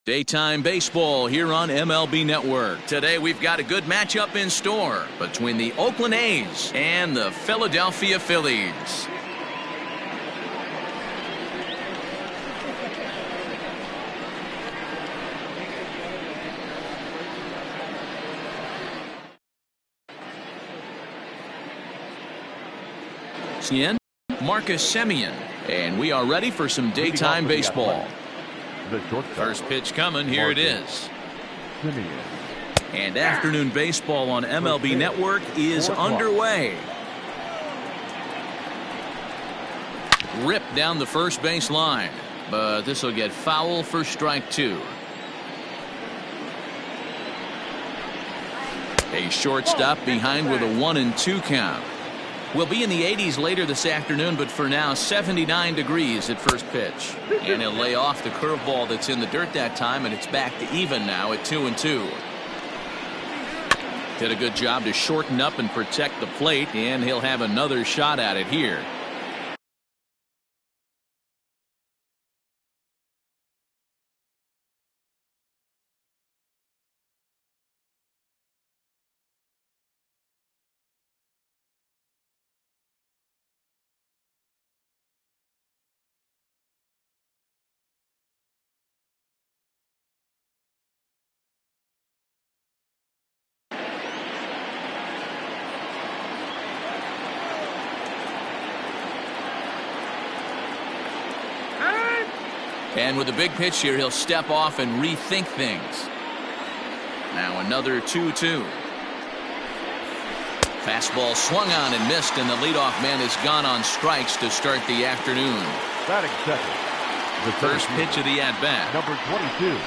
Daytime baseball here on MLB Network. Today we've got a good matchup in store between the Oakland A's and the Philadelphia Phillies. Marcus Semien, and we are ready for some daytime baseball. First pitch coming, here it is. And afternoon baseball on MLB Network is underway. Ripped down the first base line, but this will get foul for strike two. A shortstop behind with a 1-2 count. We'll be in the 80s later this afternoon, but for now 79 degrees at first pitch. And he'll lay off the curveball that's in the dirt that time, and it's back to even now at 2-2. Did a good job to shorten up and protect the plate, and he'll have another shot at it here. And with a big pitch here, he'll step off and rethink things. Now another 2-2. Fastball swung on and missed, and the leadoff man has gone on strikes to start the afternoon. Batting second, the first pitch of the at-bat. Number 22.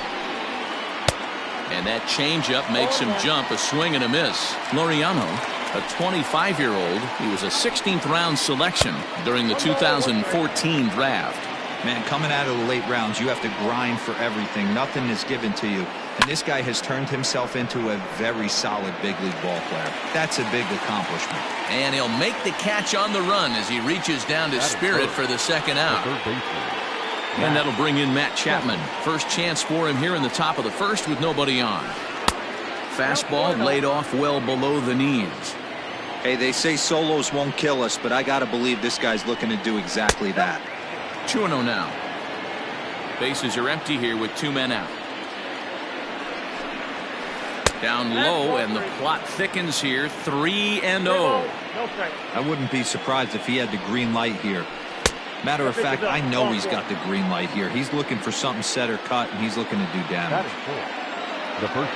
And that changeup makes him jump, a swing and a miss. Laureano, a 25-year-old, he was a 16th round selection during the 2014 draft. Man, coming out of the late rounds, you have to grind for everything. Nothing is given to you. And this guy has turned himself into a very solid big league ball player. That's a big accomplishment. And he'll make the catch on the run as he reaches down to Spirit for the second out. And that'll bring in Matt Chapman. First chance for him here in the top of the first with nobody on. Fastball laid off well below the knees. Hey, they say solos won't kill us, but I got to believe this guy's looking to do exactly that. 2-0 now. Bases are empty here with two men out. Down low, and the plot thickens here. 3-0. I wouldn't be surprised if he had the green light here. Matter of fact, I know he's got the green light here. He's looking for something set or cut, and he's looking to do damage.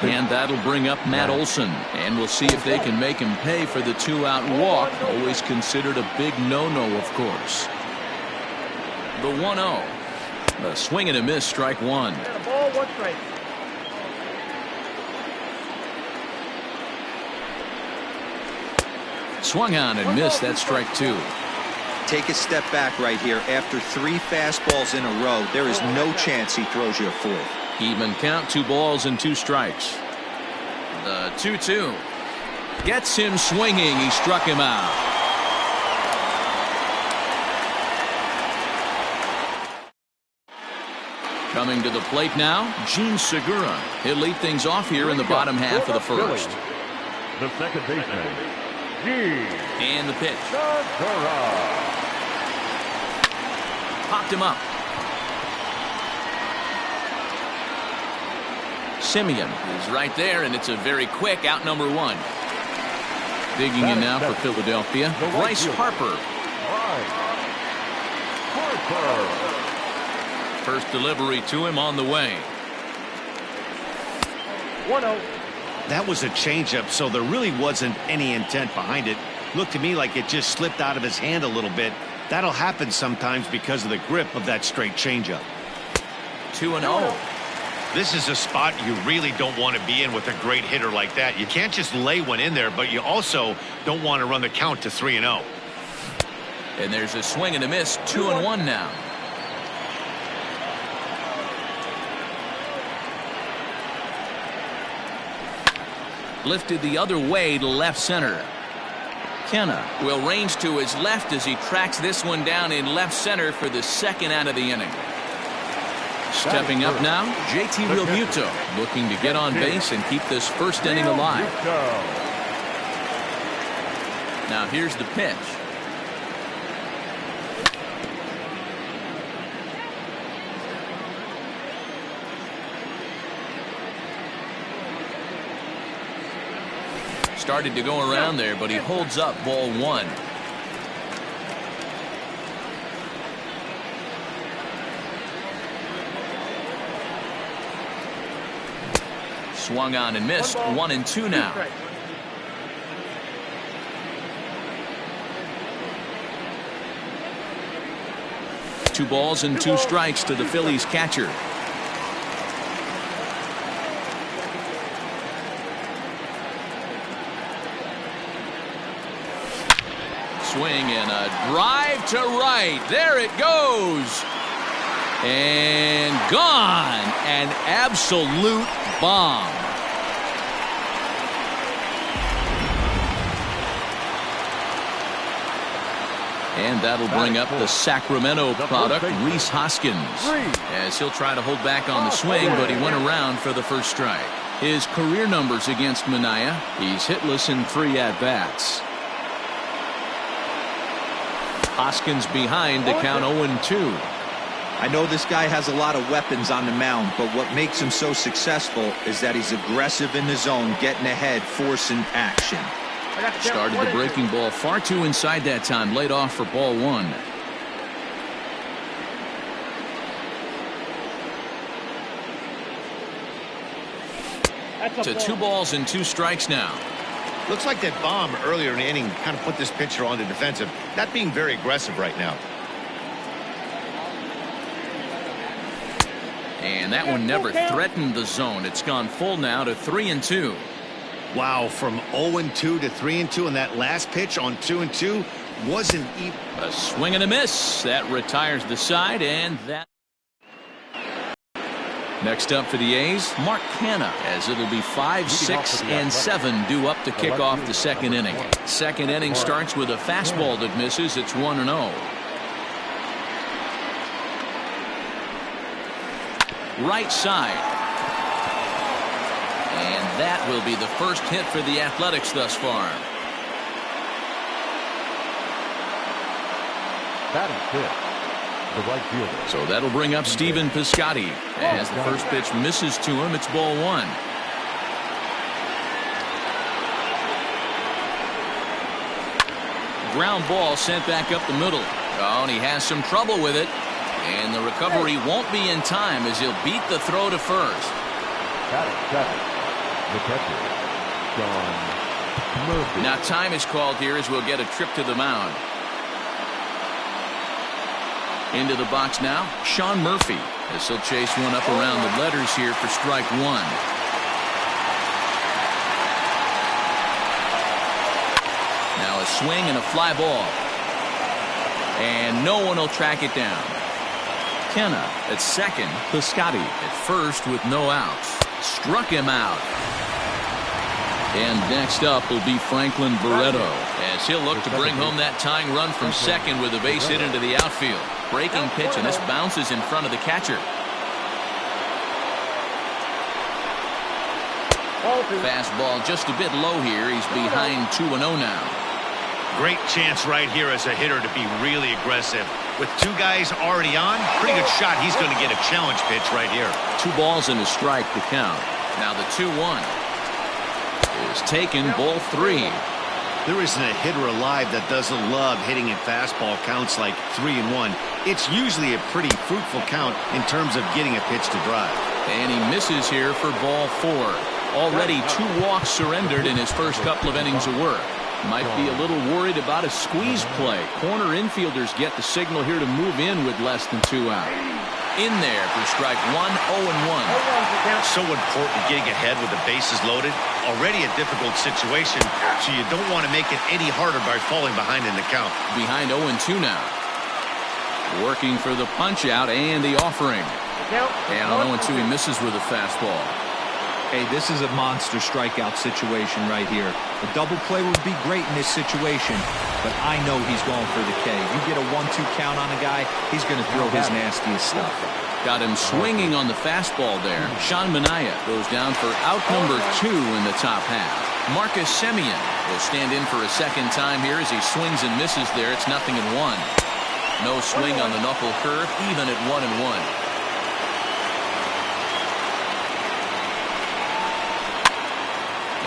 And that'll bring up Matt Olson, and we'll see if they can make him pay for the two-out walk. Always considered a big no-no, of course. The 1-0. A swing and a miss, strike one. Ball, one strike. Swung on and missed, that's strike two. Take a step back right here. After three fastballs in a row, there is no chance he throws you a fourth. Even count, 2 balls and 2 strikes. The 2-2. Gets him swinging, he struck him out. Coming to the plate now, Gene Segura. He'll lead things off here in the bottom half of the first. The second baseman, Gene. And the pitch. Segura. Popped him up. Semien is right there, and it's a very quick out, number one. Digging in now for Philadelphia, Bryce Harper. Harper. First delivery to him on the way. 1-0. That was a changeup, so there really wasn't any intent behind it. Looked to me like it just slipped out of his hand a little bit. That'll happen sometimes because of the grip of that straight changeup. 2-0. This is a spot you really don't want to be in with a great hitter like that. You can't just lay one in there, but you also don't want to run the count to 3-0. And there's a swing and a miss. 2-1 now. Lifted the other way to left center. Kenna will range to his left as he tracks this one down in left center for the second out of the inning. Stepping up now, JT Realmuto, looking to get on base and keep this first inning alive. Now here's the pitch. Started to go around there, but he holds up ball one. Swung on and missed. 1-2 now. Two balls and two strikes to the Phillies catcher. Swing and a drive to right. There it goes. And gone. An absolute bomb. And that'll bring up the Sacramento product, Rhys Hoskins, as he'll try to hold back on the swing, but he went around for the first strike. His career numbers against Mania, he's hitless in 3 at-bats. Hoskins behind to count 0-2. I know this guy has a lot of weapons on the mound, but what makes him so successful is that he's aggressive in the zone, getting ahead, forcing action. Started the breaking ball far too inside that time, laid off for ball one. To 2 balls and 2 strikes now. Looks like that bomb earlier in the inning kind of put this pitcher on the defensive, not being very aggressive right now. And that one never threatened the zone. It's gone full now to 3-2. Wow, from 0-2 to 3-2, and that last pitch on 2-2 wasn't even. A swing and a miss. That retires the side, and that. Next up for the A's, Mark Canha, as it'll be 5, 6, and 7 due up to kick off the second inning. Second inning starts with a fastball that misses. It's 1-0. Right side. And that will be the first hit for the Athletics thus far. Batting fifth, the right fielder. So that'll bring up Stephen Piscotty. As the first pitch misses to him, it's ball one. Ground ball sent back up the middle. Oh, and he has some trouble with it. And the recovery won't be in time as he'll beat the throw to first. Batting seventh, the catcher, Sean Murphy. Now time is called here as we'll get a trip to the mound. Into the box now, Sean Murphy, as he'll chase one up around the letters here for strike one. Now a swing and a fly ball. And no one will track it down. Canha at second, Piscotty at first with no outs. Struck him out. And next up will be Franklin Barreto, as he'll look to bring home that tying run from second with a base hit into the outfield. Breaking pitch, and this bounces in front of the catcher. Fastball just a bit low here. He's behind 2-0 now. Great chance right here as a hitter to be really aggressive. With 2 guys already on, pretty good shot. He's going to get a challenge pitch right here. 2 balls and a strike to count. Now the 2-1 is taken, ball 3. There isn't a hitter alive that doesn't love hitting at fastball counts like 3-1. It's usually a pretty fruitful count in terms of getting a pitch to drive. And he misses here for ball 4. Already 2 walks surrendered in his first couple of innings of work. Might be a little worried about a squeeze play. Corner infielders get the signal here to move in with less than 2 out. In there for strike 1, 0-1. So important getting ahead with the bases loaded. Already a difficult situation, so you don't want to make it any harder by falling behind in the count. Behind 0-2 now. Working for the punch out and the offering. And on 0-2 he misses with a fastball. Hey, this is a monster strikeout situation right here. A double play would be great in this situation, but I know he's going for the K. You get a 1-2 count on a guy, he's going to throw his nastiest stuff. Got him swinging on the fastball there. Sean Manaea goes down for out number 2 in the top half. Marcus Semien will stand in for a second time here as he swings and misses there. It's 0-1. No swing on the knuckle curve, even at 1-1.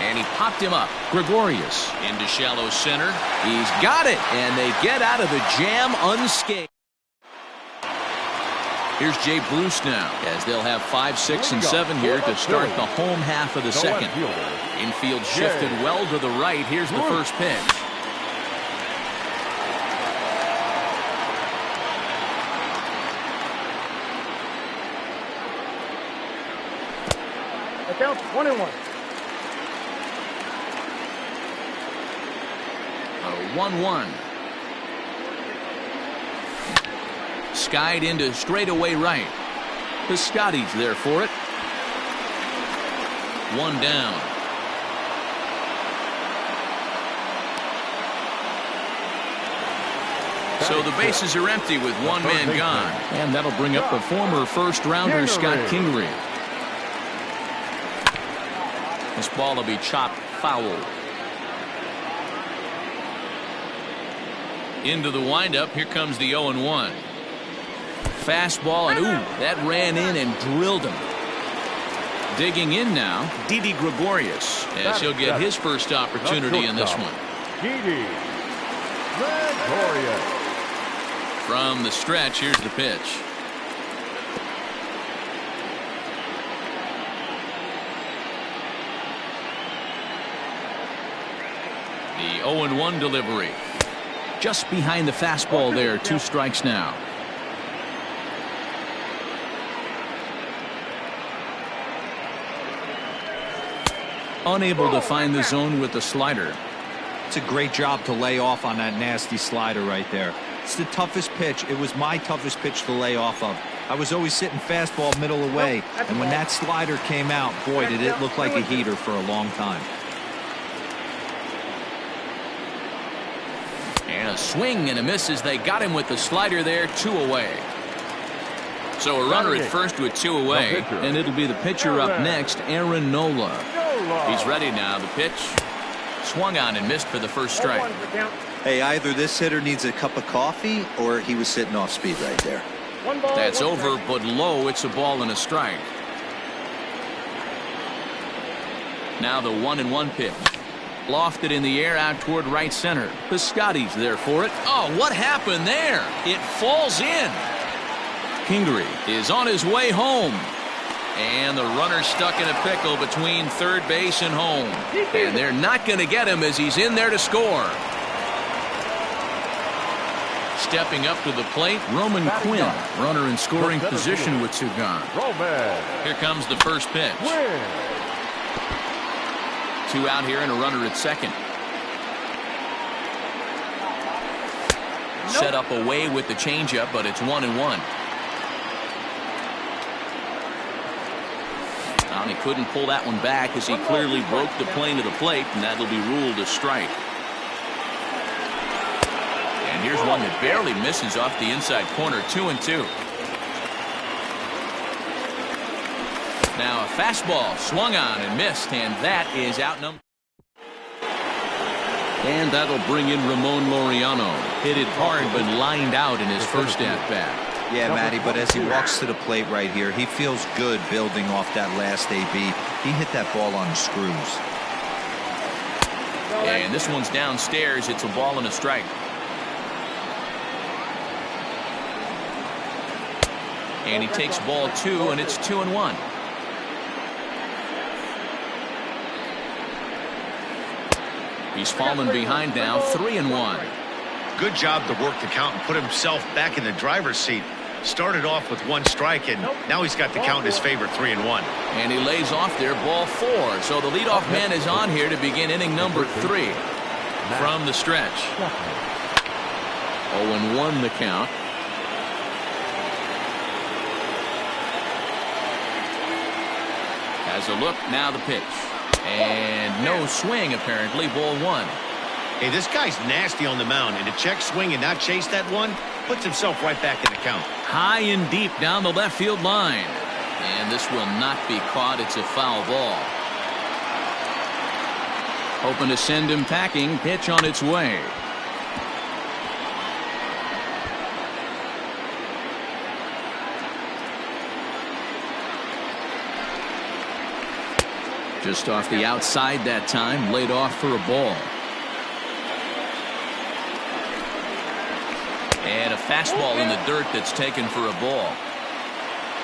And he popped him up. Gregorius into shallow center. He's got it, and they get out of the jam unscathed. Here's Jay Bruce now, as they'll have 5, 6, and 7 here to start the home half of the second. Infield shifted well to the right. Here's the first pitch. It counts 1-1. 1-1. Skied into straightaway right. Piscotty's there for it. 1 down. So the bases are empty with 1 man gone. And that'll bring up the former first-rounder Scott Kingery. This ball will be chopped foul. Into the windup. Here comes the 0-1. Fastball, and ooh, that ran in and drilled him. Digging in now, Didi Gregorius, as he'll get his first opportunity in this one. Didi Gregorius. From the stretch, here's the pitch. The 0-1 delivery. Just behind the fastball there. 2 strikes now. Unable to find the zone with the slider. It's a great job to lay off on that nasty slider right there. It's the toughest pitch. It was my toughest pitch to lay off of. I was always sitting fastball middle away, and when that slider came out, boy, did it look like a heater for a long time. And a swing and a miss as they got him with the slider there. 2 away. So a runner at first with 2 away, and it'll be the pitcher up next, Aaron Nola. He's ready now. The pitch swung on and missed for the first strike. Hey, either this hitter needs a cup of coffee or he was sitting off speed right there. That's over, but low. It's a ball and a strike. Now the 1-1 pitch. Lofted in the air out toward right center. Piscotty's there for it. Oh, what happened there? It falls in. Kingery is on his way home. And the runner stuck in a pickle between third base and home. And they're not going to get him as he's in there to score. Stepping up to the plate, Roman Quinn. Runner in scoring position with 2 gone. Here comes the first pitch. 2 out here and a runner at second. Set up away with the changeup, but it's 1-1. Well, he couldn't pull that one back as he clearly broke the plane of the plate, and that'll be ruled a strike. And here's one that barely misses off the inside corner. 2-2. Now a fastball swung on and missed, and that is outnumbered. And that'll bring in Ramon Laureano. Hit it hard but lined out in his first at-bat. Yeah, Matty, but as he walks to the plate right here, he feels good building off that last AB. He hit that ball on the screws. And this one's downstairs. It's a ball and a strike. And he takes ball 2, and it's 2-1. He's fallen behind now. 3-1. Good job to work the count and put himself back in the driver's seat. Started off with 1 strike, and now he's got the count in his favor. 3-1. And he lays off there, ball 4. So the leadoff man is on here to begin inning number 3 from the stretch. 0-1 the count. Has a look, now the pitch. And no swing, apparently, ball one. Hey, this guy's nasty on the mound, and to check swing and not chase that one puts himself right back in the count. High and deep down the left field line. And this will not be caught. It's a foul ball. Hoping to send him packing. Pitch on its way. Just off the outside that time, laid off for a ball. And a fastball in the dirt that's taken for a ball.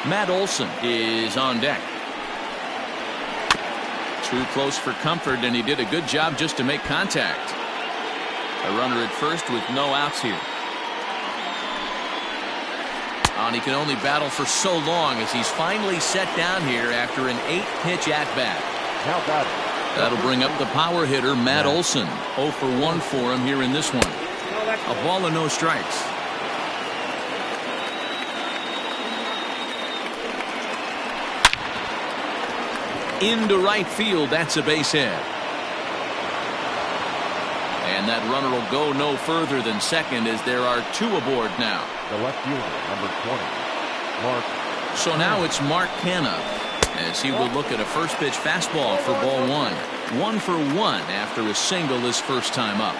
Matt Olson is on deck. Too close for comfort, and he did a good job just to make contact. A runner at first with no outs here. And he can only battle for so long as he's finally set down here after an 8-pitch at-bat. That'll bring up the power hitter, Matt Olson. 0 for 1 for him here in this one. A ball and no strikes. Into right field, that's a base hit. And that runner will go no further than second as there are 2 aboard now. The left fielder, number 20, Mark. So now it's Mark Canha as he will look at a first pitch fastball for ball 1. 1 for 1 after a single his first time up.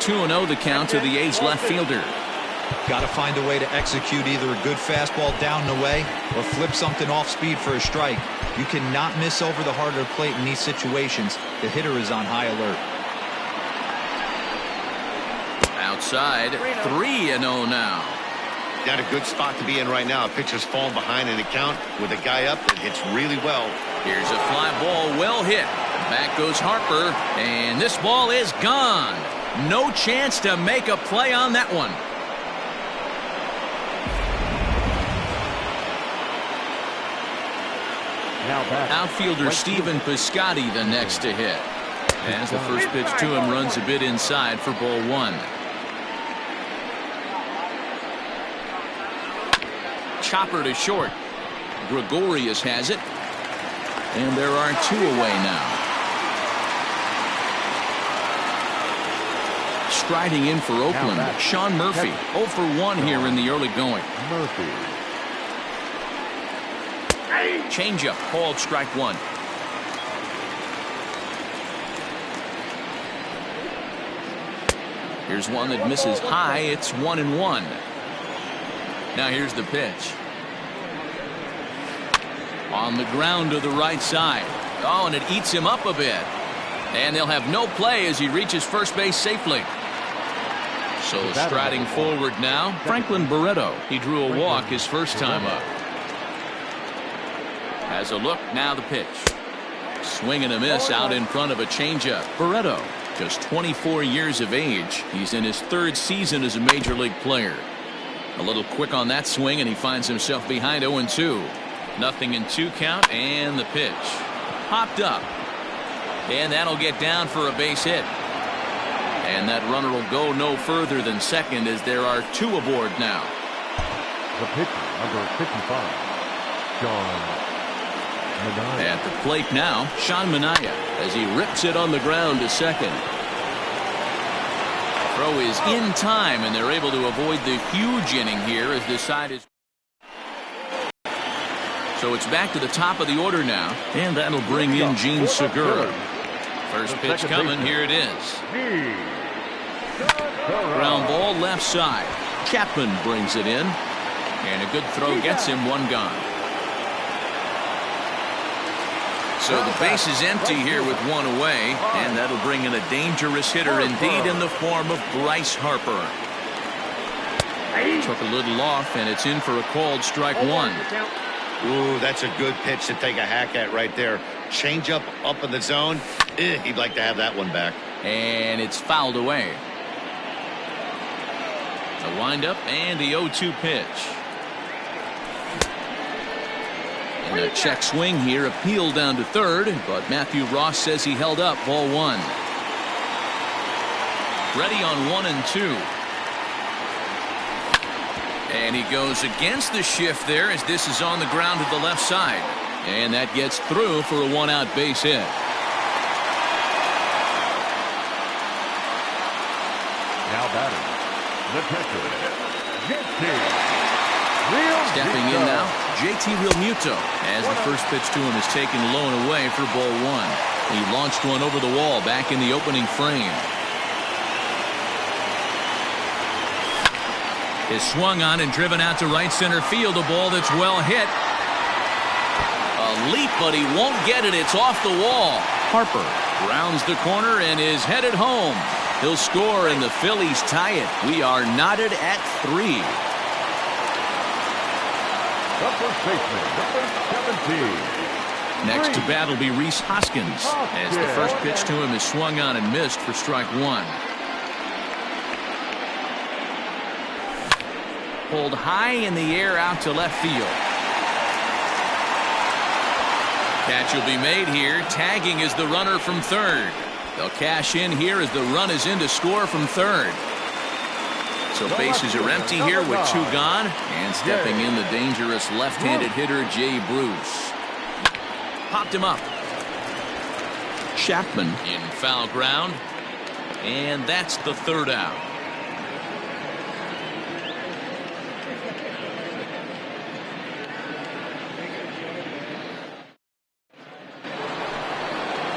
2-0 the count to the A's left fielder. Got to find a way to execute either a good fastball down the way or flip something off speed for a strike. You cannot miss over the heart of the plate in these situations. The hitter is on high alert. Outside, 3-0 now. Not a good spot to be in right now. A pitcher's falling behind in the count with a guy up that hits really well. Here's a fly ball, well hit. Back goes Harper, and this ball is gone. No chance to make a play on that one. Outfielder Stephen Piscotty the next to hit. As the first pitch to him runs a bit inside for ball 1. Chopper to short. Gregorius has it. And there are 2 away now. Striding in for Oakland, Sean Murphy. 0 for 1 here in the early going. Murphy. Changeup called strike 1. Here's one that misses high. It's 1-1. Now here's the pitch. On the ground to the right side. Oh, and it eats him up a bit. And they'll have no play as he reaches first base safely. So striding forward now, Franklin Barreto. He drew a walk his first time up. Has a look, now the pitch. Swing and a miss out in front of a changeup. Barreto, just 24 years of age. He's in his 3rd season as a major league player. A little quick on that swing, and he finds himself behind 0-2. 0-2 count, and the pitch. Popped up. And that'll get down for a base hit. And that runner will go no further than second as there are 2 aboard now. The pitcher, number 55, Sean Manaea. At the plate now, Sean Manaea as he rips it on the ground to second. Throw is in time, and they're able to avoid the huge inning here as this side is. So it's back to the top of the order now, and that'll bring in Gene Segura. First pitch coming, here it is. Ground ball left side. Chapman brings it in, and a good throw gets him 1 gone. So the base is empty here with 1 away, and that'll bring in a dangerous hitter indeed in the form of Bryce Harper. Took a little off, and it's in for a called strike 1. Ooh, that's a good pitch to take a hack at right there. Change up in the zone. He'd like to have that one back. And it's fouled away. The windup and the 0-2 pitch. And a check swing here, appeal down to third, but Matthew Ross says he held up ball 1. Ready on 1 and 2. And he goes against the shift there as this is on the ground to the left side. And that gets through for a one-out base hit. Now batting, the catcher, JT. Stepping in now, JT Realmuto, as the first pitch to him is taken low and away for ball one. He launched one over the wall back in the opening frame. Is swung on and driven out to right center field. A ball that's well hit. A leap, but he won't get it. It's off the wall. Harper rounds the corner and is headed home. He'll score and the Phillies tie it. We are knotted at 3. The first baseman, number 17. Next to bat will be Rhys Hoskins, as the first pitch to him is swung on and missed for strike one. Pulled high in the air out to left field. Catch will be made here. Tagging is the runner from third. They'll cash in here as the run is in to score from third. So bases are empty here with 2 gone. And stepping in the dangerous left-handed hitter, Jay Bruce. Popped him up. Chapman in foul ground. And that's the third out.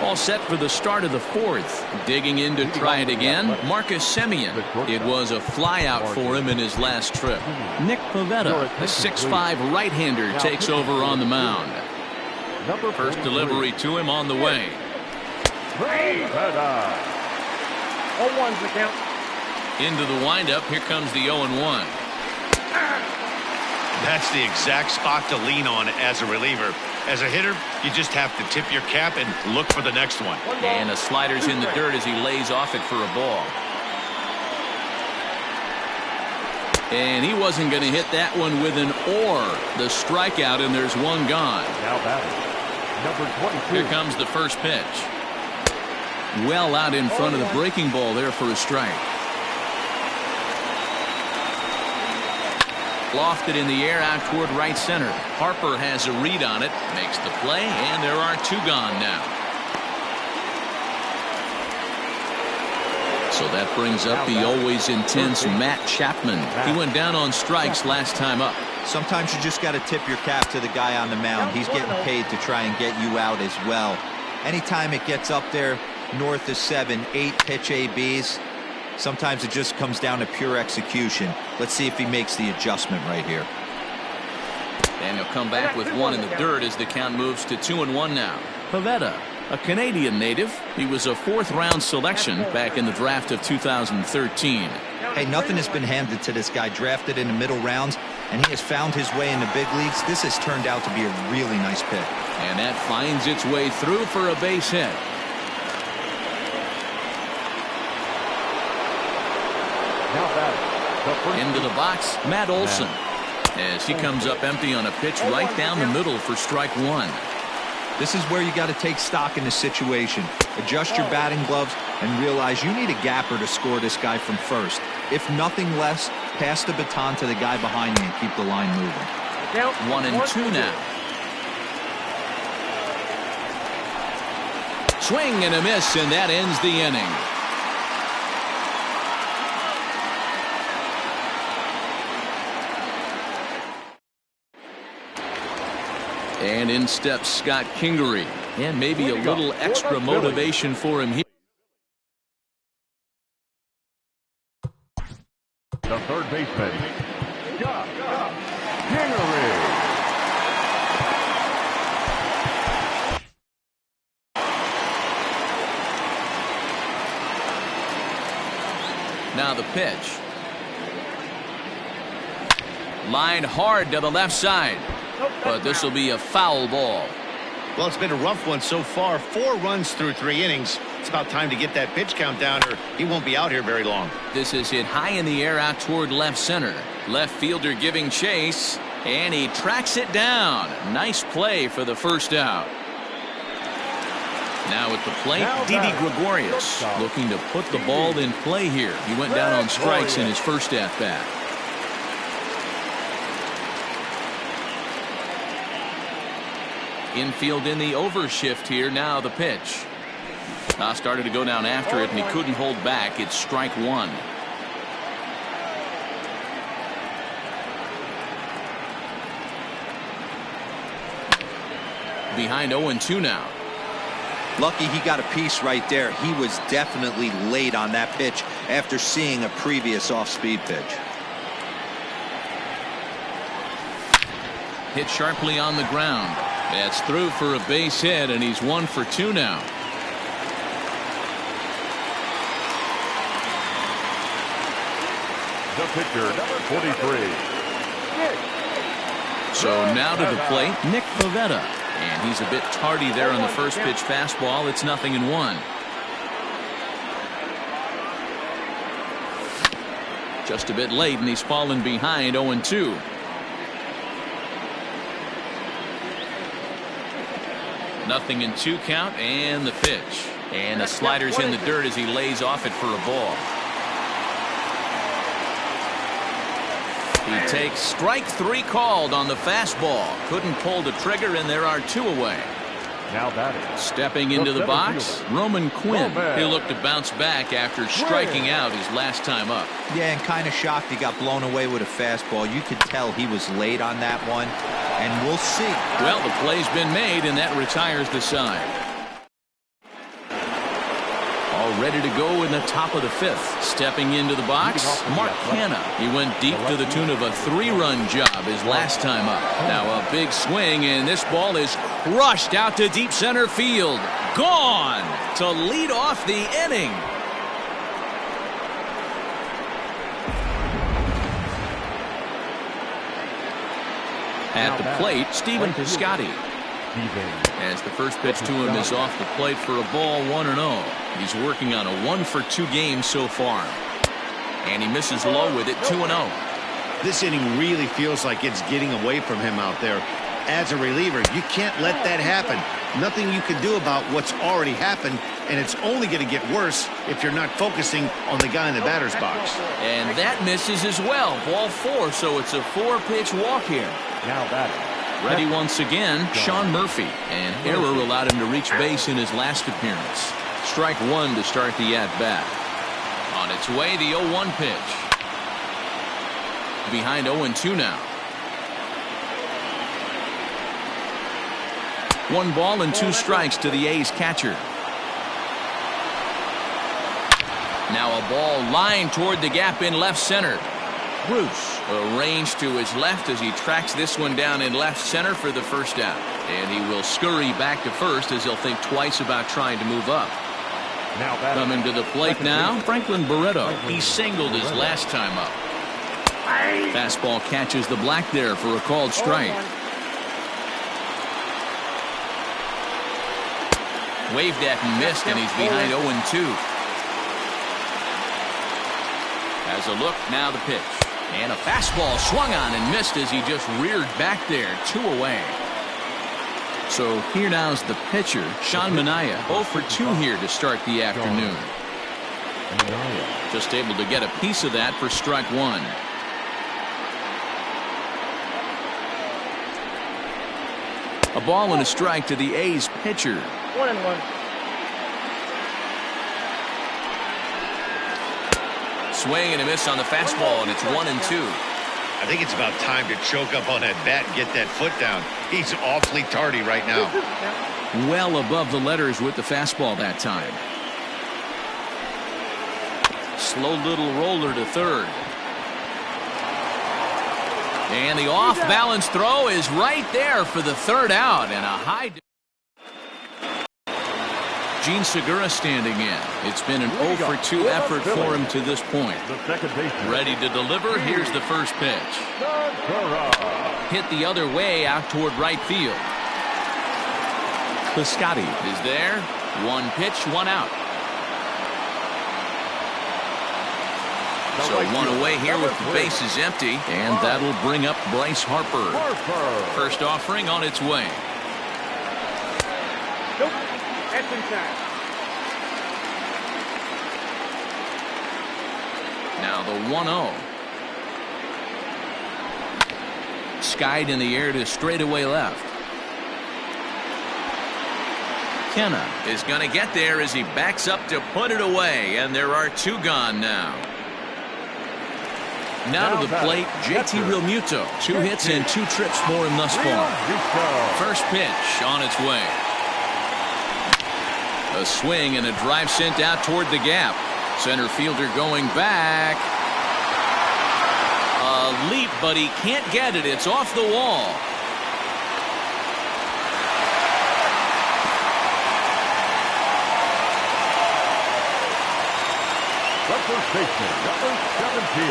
All set for the start of the fourth. Digging in to try it again, Marcus Semien. It was a flyout for him in his last trip. Nick Pivetta, a 6'5" right-hander, takes over on the mound. First delivery to him on the way. 0-1's the count. Into the windup. Here comes the 0-1. That's the exact spot to lean on as a reliever. As a hitter, you just have to tip your cap and look for the next one. And a slider's in the dirt as he lays off it for a ball. And he wasn't going to hit that one with an or. The strikeout, and there's one gone. Now batting, number 22. Here comes the first pitch. Well out in front of the breaking ball there for a strike. Lofted in the air out toward right center. Harper has a read on it, makes the play, and there are 2 gone now. So that brings up the always intense Matt Chapman. He went down on strikes last time up. Sometimes you just got to tip your cap to the guy on the mound. He's getting paid to try and get you out as well. Anytime it gets up there north of 7, 8 pitch ABs, sometimes it just comes down to pure execution. Let's see if he makes the adjustment right here. And he'll come back with one in the dirt as the count moves to 2-1 now. Pivetta, a Canadian native. He was a 4th-round selection back in the draft of 2013. Hey, nothing has been handed to this guy. Drafted in the middle rounds, and he has found his way in the big leagues. This has turned out to be a really nice pick. And that finds its way through for a base hit. Now batting, the first. Into the box, Matt Olson. As he comes up empty on a pitch right down the middle for strike one. This is where you got to take stock in the situation. Adjust your batting gloves and realize you need a gapper to score this guy from first. If nothing less, pass the baton to the guy behind you and keep the line moving. 1-2 now. Swing and a miss, and that ends the inning. And in steps Scott Kingery. And maybe a little extra motivation for him here. The third baseman, Scott Kingery. Now the pitch. Line hard to the left side. But this will be a foul ball. Well, it's been a rough one so far. 4 runs through 3 innings. It's about time to get that pitch count down, or he won't be out here very long. This is hit high in the air out toward left center. Left fielder giving chase, and he tracks it down. Nice play for the first out. Now at the plate, Didi Gregorius looking to put the ball in play here. He went down on strikes in his first at-bat. Infield in the overshift here. Now the pitch. Started to go down after it, and he couldn't hold back. It's strike one. Behind 0-2 now. Lucky he got a piece right there. He was definitely late on that pitch after seeing a previous off-speed pitch. Hit sharply on the ground. That's through for a base hit, and he's 1 for 2 now. The pitcher, number 43. So now to the plate, Nick Pivetta. And he's a bit tardy there on the first pitch fastball. It's 0-1. Just a bit late, and he's fallen behind 0-2. Nothing in 2 count, and the pitch. And the slider's in the dirt as he lays off it for a ball. He takes strike 3 called on the fastball. Couldn't pull the trigger, and there are 2 away. Now batting. Stepping into the box, Roman Quinn. He looked to bounce back after striking out his last time up. Yeah, and kind of shocked he got blown away with a fastball. You could tell he was late on that one, and we'll see. Well, the play's been made, and that retires the side. All ready to go in the top of the 5th. Stepping into the box, Mark Canha. He went deep to the tune of a 3-run job his last time up. Now a big swing, and this ball is crushed out to deep center field. Gone to lead off the inning. At the plate, Stephen Piscotty. As the first pitch to him is off the plate for a ball, 1-0. He's working on a 1 for 2 game so far. And he misses low with it, 2-0. This inning really feels like it's getting away from him out there. As a reliever, you can't let that happen. Nothing you can do about what's already happened, and it's only going to get worse if you're not focusing on the guy in the batter's box. And that misses as well. Ball 4, so it's a 4-pitch walk here. Now batting. Ready once again, Sean Murphy. An error allowed him to reach base in his last appearance. Strike 1 to start the at-bat. On its way, the 0-1 pitch. Behind 0-2 now. 1 ball and 2 strikes to the A's catcher. Now a ball lined toward the gap in left center. Bruce arranged to his left as he tracks this one down in left center for the first out. And he will scurry back to first as he'll think twice about trying to move up. Coming to the plate now, Franklin Barreto. He singled his last time up. Fastball catches the black there for a called strike. Waved at and missed, and he's behind 0-2. As a look, now the pitch. And a fastball swung on and missed as he just reared back there, 2 away. So here now's the pitcher, Sean Manaea, 0 for 2 here to start the afternoon. Just able to get a piece of that for strike 1. A ball and a strike to the A's pitcher. 1-1. Swing and a miss on the fastball, and it's 1-2. I think it's about time to choke up on that bat and get that foot down. He's awfully tardy right now. Well above the letters with the fastball that time. Slow little roller to third. And the off-balance throw is right there for the 3rd out, and a high. Gene Segura standing in. It's been an 0 for 2 effort for him to this point. Ready to deliver. Here's the first pitch. Hit the other way out toward right field. Piscotty is there. 1 pitch, 1 out. So 1 away here with the bases empty, and that'll bring up Bryce Harper. First offering on its way. Nope. That's inside. Now the 1-0. Skied in the air to straightaway left. McKenna is going to get there as he backs up to put it away, and there are 2 gone now. Now to the plate, JT Realmuto. 2 hits and 2 trips for him thus far. First pitch on its way. A swing and a drive sent out toward the gap. Center fielder going back. A leap, but he can't get it. It's off the wall. The first baseman, number 17.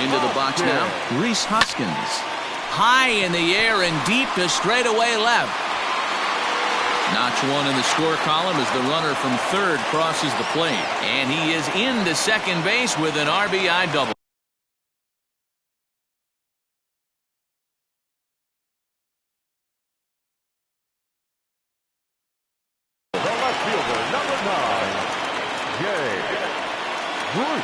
Into the box now, Rhys Hoskins. High in the air and deep to straightaway left. Notch 1 in the score column as the runner from third crosses the plate. And he is into second base with an RBI double. The left fielder, number 9, Jay Bruce.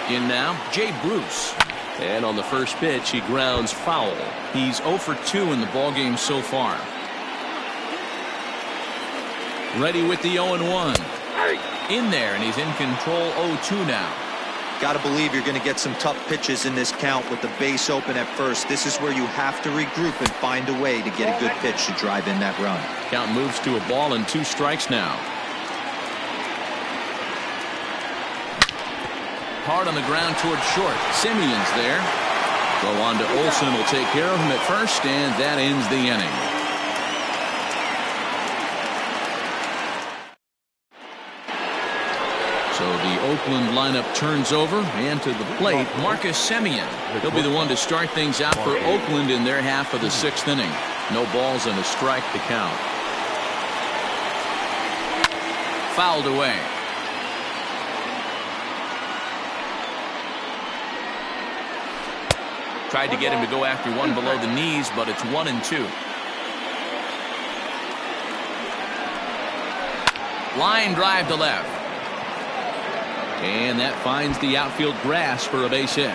In now, Jay Bruce. And on the first pitch, he grounds foul. He's 0 for 2 in the ballgame so far. Ready with the 0-1. In there, and he's in control 0-2 now. Got to believe you're going to get some tough pitches in this count with the base open at first. This is where you have to regroup and find a way to get a good pitch to drive in that run. Count moves to a ball and 2 strikes now. Hard on the ground toward short. Simeon's there. Go on to Olsen, will take care of him at first, and that ends the inning. So the Oakland lineup turns over, and to the plate, Marcus Semien. He'll be the one to start things out for Oakland in their half of the 6th inning. No balls and a strike to count. Fouled away. Tried to get him to go after one below the knees, but it's 1-2. Line drive to left. And that finds the outfield grass for a base hit.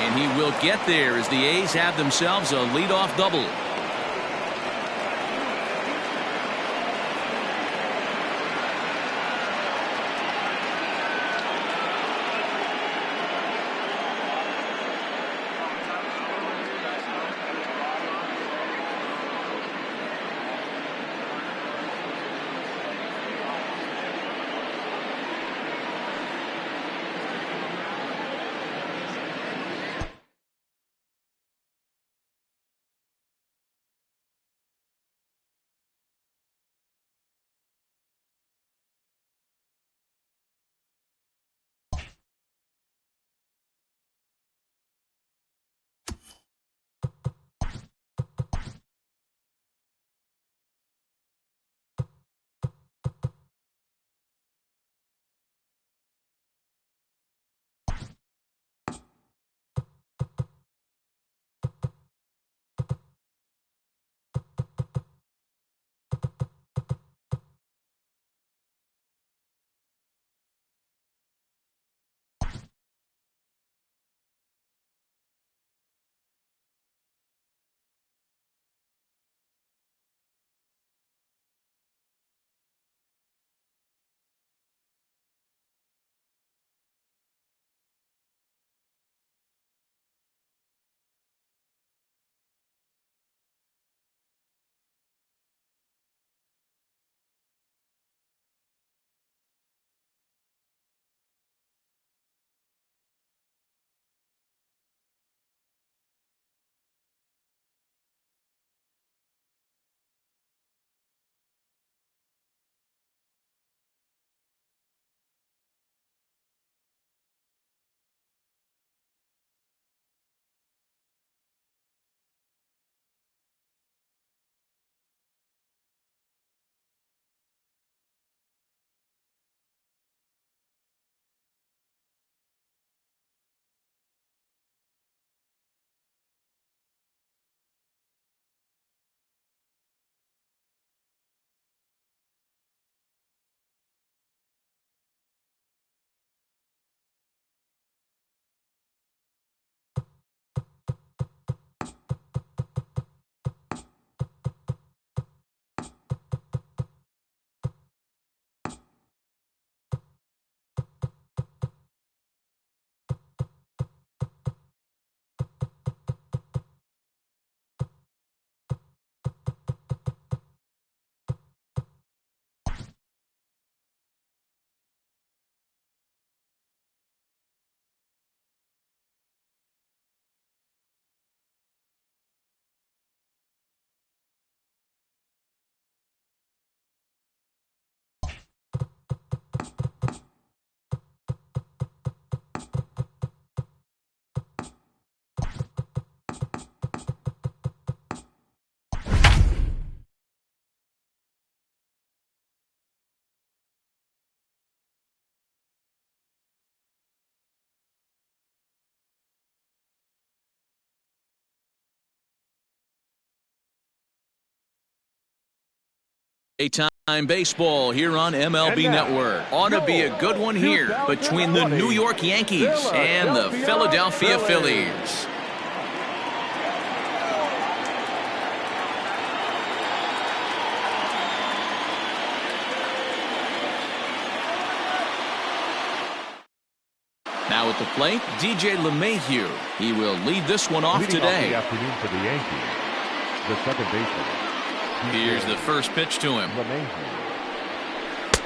And he will get there as the A's have themselves a leadoff double. Daytime baseball here on MLB Network. Ought to be a good one here between the New York Yankees and the Philadelphia Phillies. Now at the plate, DJ LeMahieu. He will lead this one off today. Off the afternoon for the Yankees, the second baseman. Here's the first pitch to him.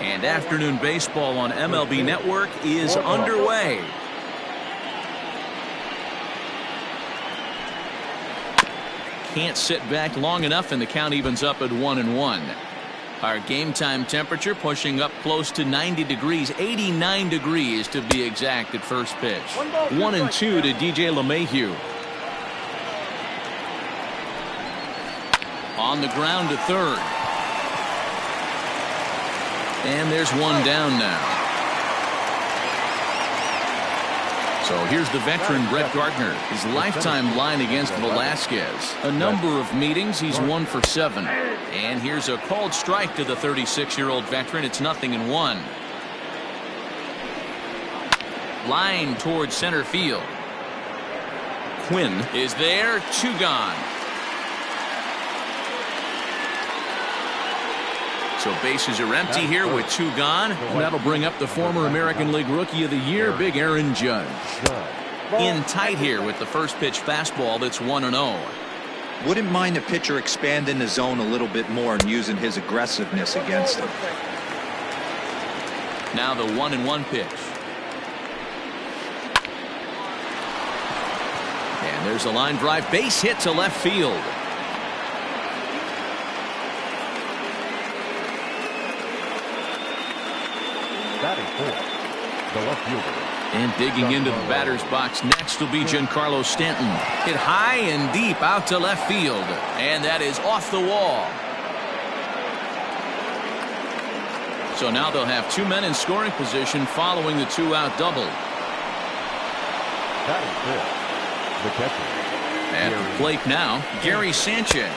And afternoon baseball on MLB Network is underway. Can't sit back long enough, and the count evens up at 1-1. Our game time temperature pushing up close to 90 degrees, 89 degrees to be exact at first pitch. 1-2 to DJ LeMahieu. On the ground to third. And there's one down now. So here's the veteran Brett Gardner. His lifetime line against Velasquez. A number of meetings, he's 1 for 7. And here's a called strike to the 36-year-old veteran. It's 0-1. Line towards center field. Quinn is there. 2 gone. So bases are empty here with 2 gone. And that'll bring up the former American League Rookie of the Year, Big Aaron Judge. In tight here with the first pitch fastball that's 1-0. Wouldn't mind a pitcher expanding the zone a little bit more and using his aggressiveness against him. Now the 1-1 pitch. And there's a line drive, base hit to left field. Batting fourth, the left fielder. And digging into the batter's box next will be Giancarlo Stanton. Hit high and deep out to left field. And that is off the wall. So now they'll have 2 men in scoring position following the 2-out double. Batting fifth, the catcher. At the plate now, Gary Sanchez.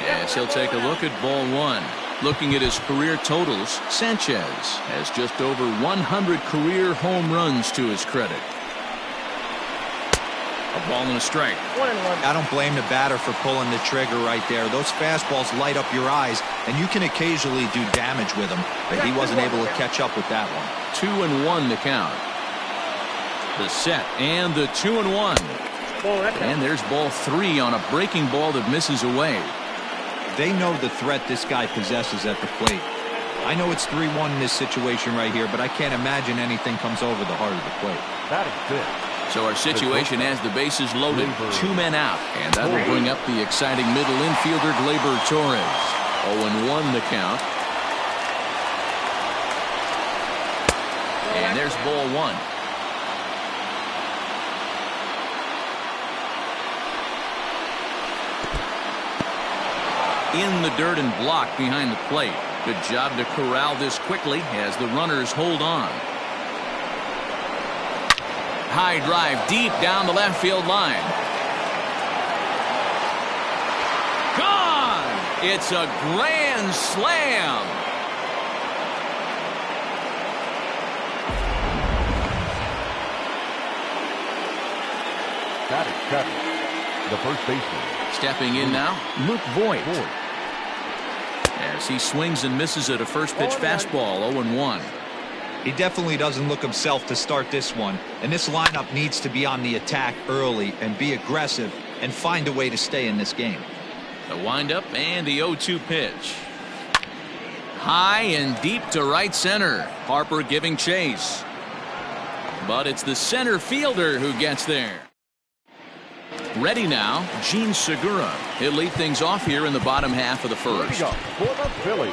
Yes, he'll take a look at ball 1. Looking at his career totals, Sanchez has just over 100 career home runs to his credit. A ball and a strike. 1-1. I don't blame the batter for pulling the trigger right there. Those fastballs light up your eyes, and you can occasionally do damage with them, but he wasn't able to catch up with that one. 2-1 to count. The set and the 2-1. And there's ball 3 on a breaking ball that misses away. They know the threat this guy possesses at the plate. I know it's 3-1 in this situation right here, but I can't imagine anything comes over the heart of the plate. Batting fifth. So our situation has the bases loaded, 2 men out, and that will bring up the exciting middle infielder Gleyber Torres. 0-1 the count. And there's ball 1. In the dirt and blocked behind the plate. Good job to corral this quickly as the runners hold on. High drive deep down the left field line. Gone! It's a grand slam. Batting seventh, the first baseman. Stepping in now, Luke Voigt. As he swings and misses at a first pitch fastball. 0-1. He definitely doesn't look himself to start this one, and this lineup needs to be on the attack early and be aggressive and find a way to stay in this game. The windup and the 0-2 pitch. High and deep to right center. Harper giving chase. But it's the center fielder who gets there. Ready now, Gene Segura. He'll lead things off here in the bottom half of the first. For the Phillies,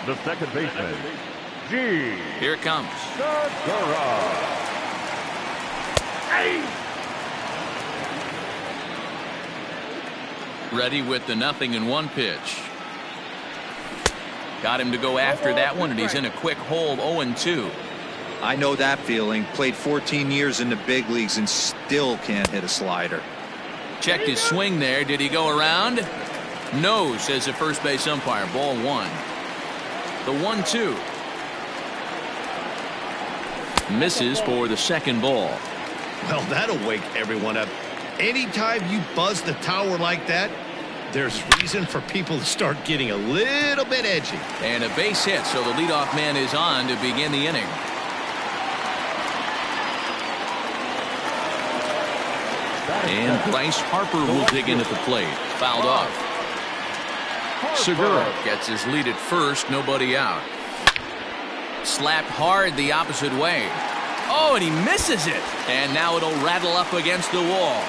the second baseman, Gene. Here it comes. Segura. Ready with the 0-1 pitch. Got him to go after that one, and he's in a quick hold. 0-2. I know that feeling. Played 14 years in the big leagues and still can't hit a slider. Checked his swing there. Did he go around? No, says the first base umpire. Ball 1. The 1-2. Misses for the second ball. Well, that'll wake everyone up. Anytime you buzz the tower like that, there's reason for people to start getting a little bit edgy. And a base hit, so the leadoff man is on to begin the inning. And Bryce Harper will dig in at the plate. Fouled off. Segura gets his lead at first, nobody out. Slapped hard the opposite way. Oh, and he misses it. And now it'll rattle up against the wall.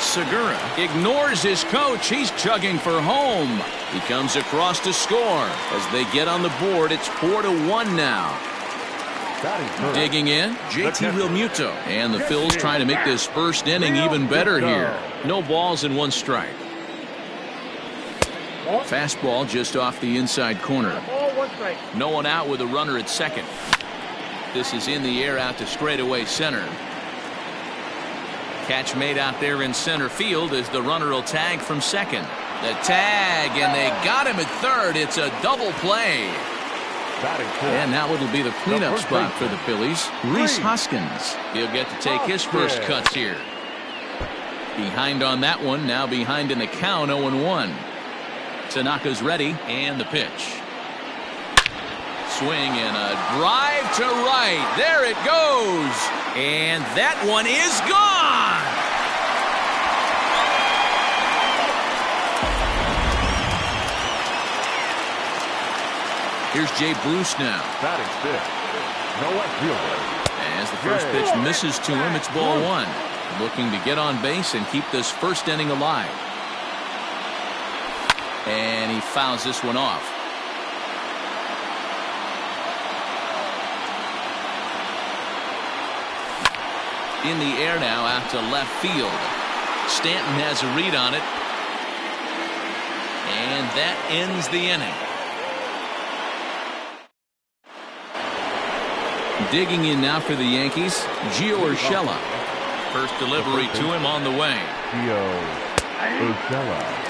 Segura ignores his coach. He's chugging for home. He comes across to score. As they get on the board, it's 4-1 now. Digging in, JT Realmuto. And the Phils trying to make this first inning even better here. No balls and one strike. Fastball just off the inside corner. No one out with a runner at second. This is in the air out to straightaway center. Catch made out there in center field as the runner will tag from second. The tag, and they got him at third. It's a double play. And now it'll be the cleanup spot for the Phillies. Rhys Hoskins. He'll get to take his first cuts here. Behind on that one, now behind in the count, 0-1. Tanaka's ready, and the pitch. Swing and a drive to right. There it goes. And that one is gone. Here's Jay Bruce now. Batting fifth. No left fielder. As the first pitch misses to him, it's ball one. Looking to get on base and keep this first inning alive. And he fouls this one off. In the air now out to left field. Stanton has a read on it. And that ends the inning. Digging in now for the Yankees, Gio Urshela. First delivery to him on the way. Gio Urshela.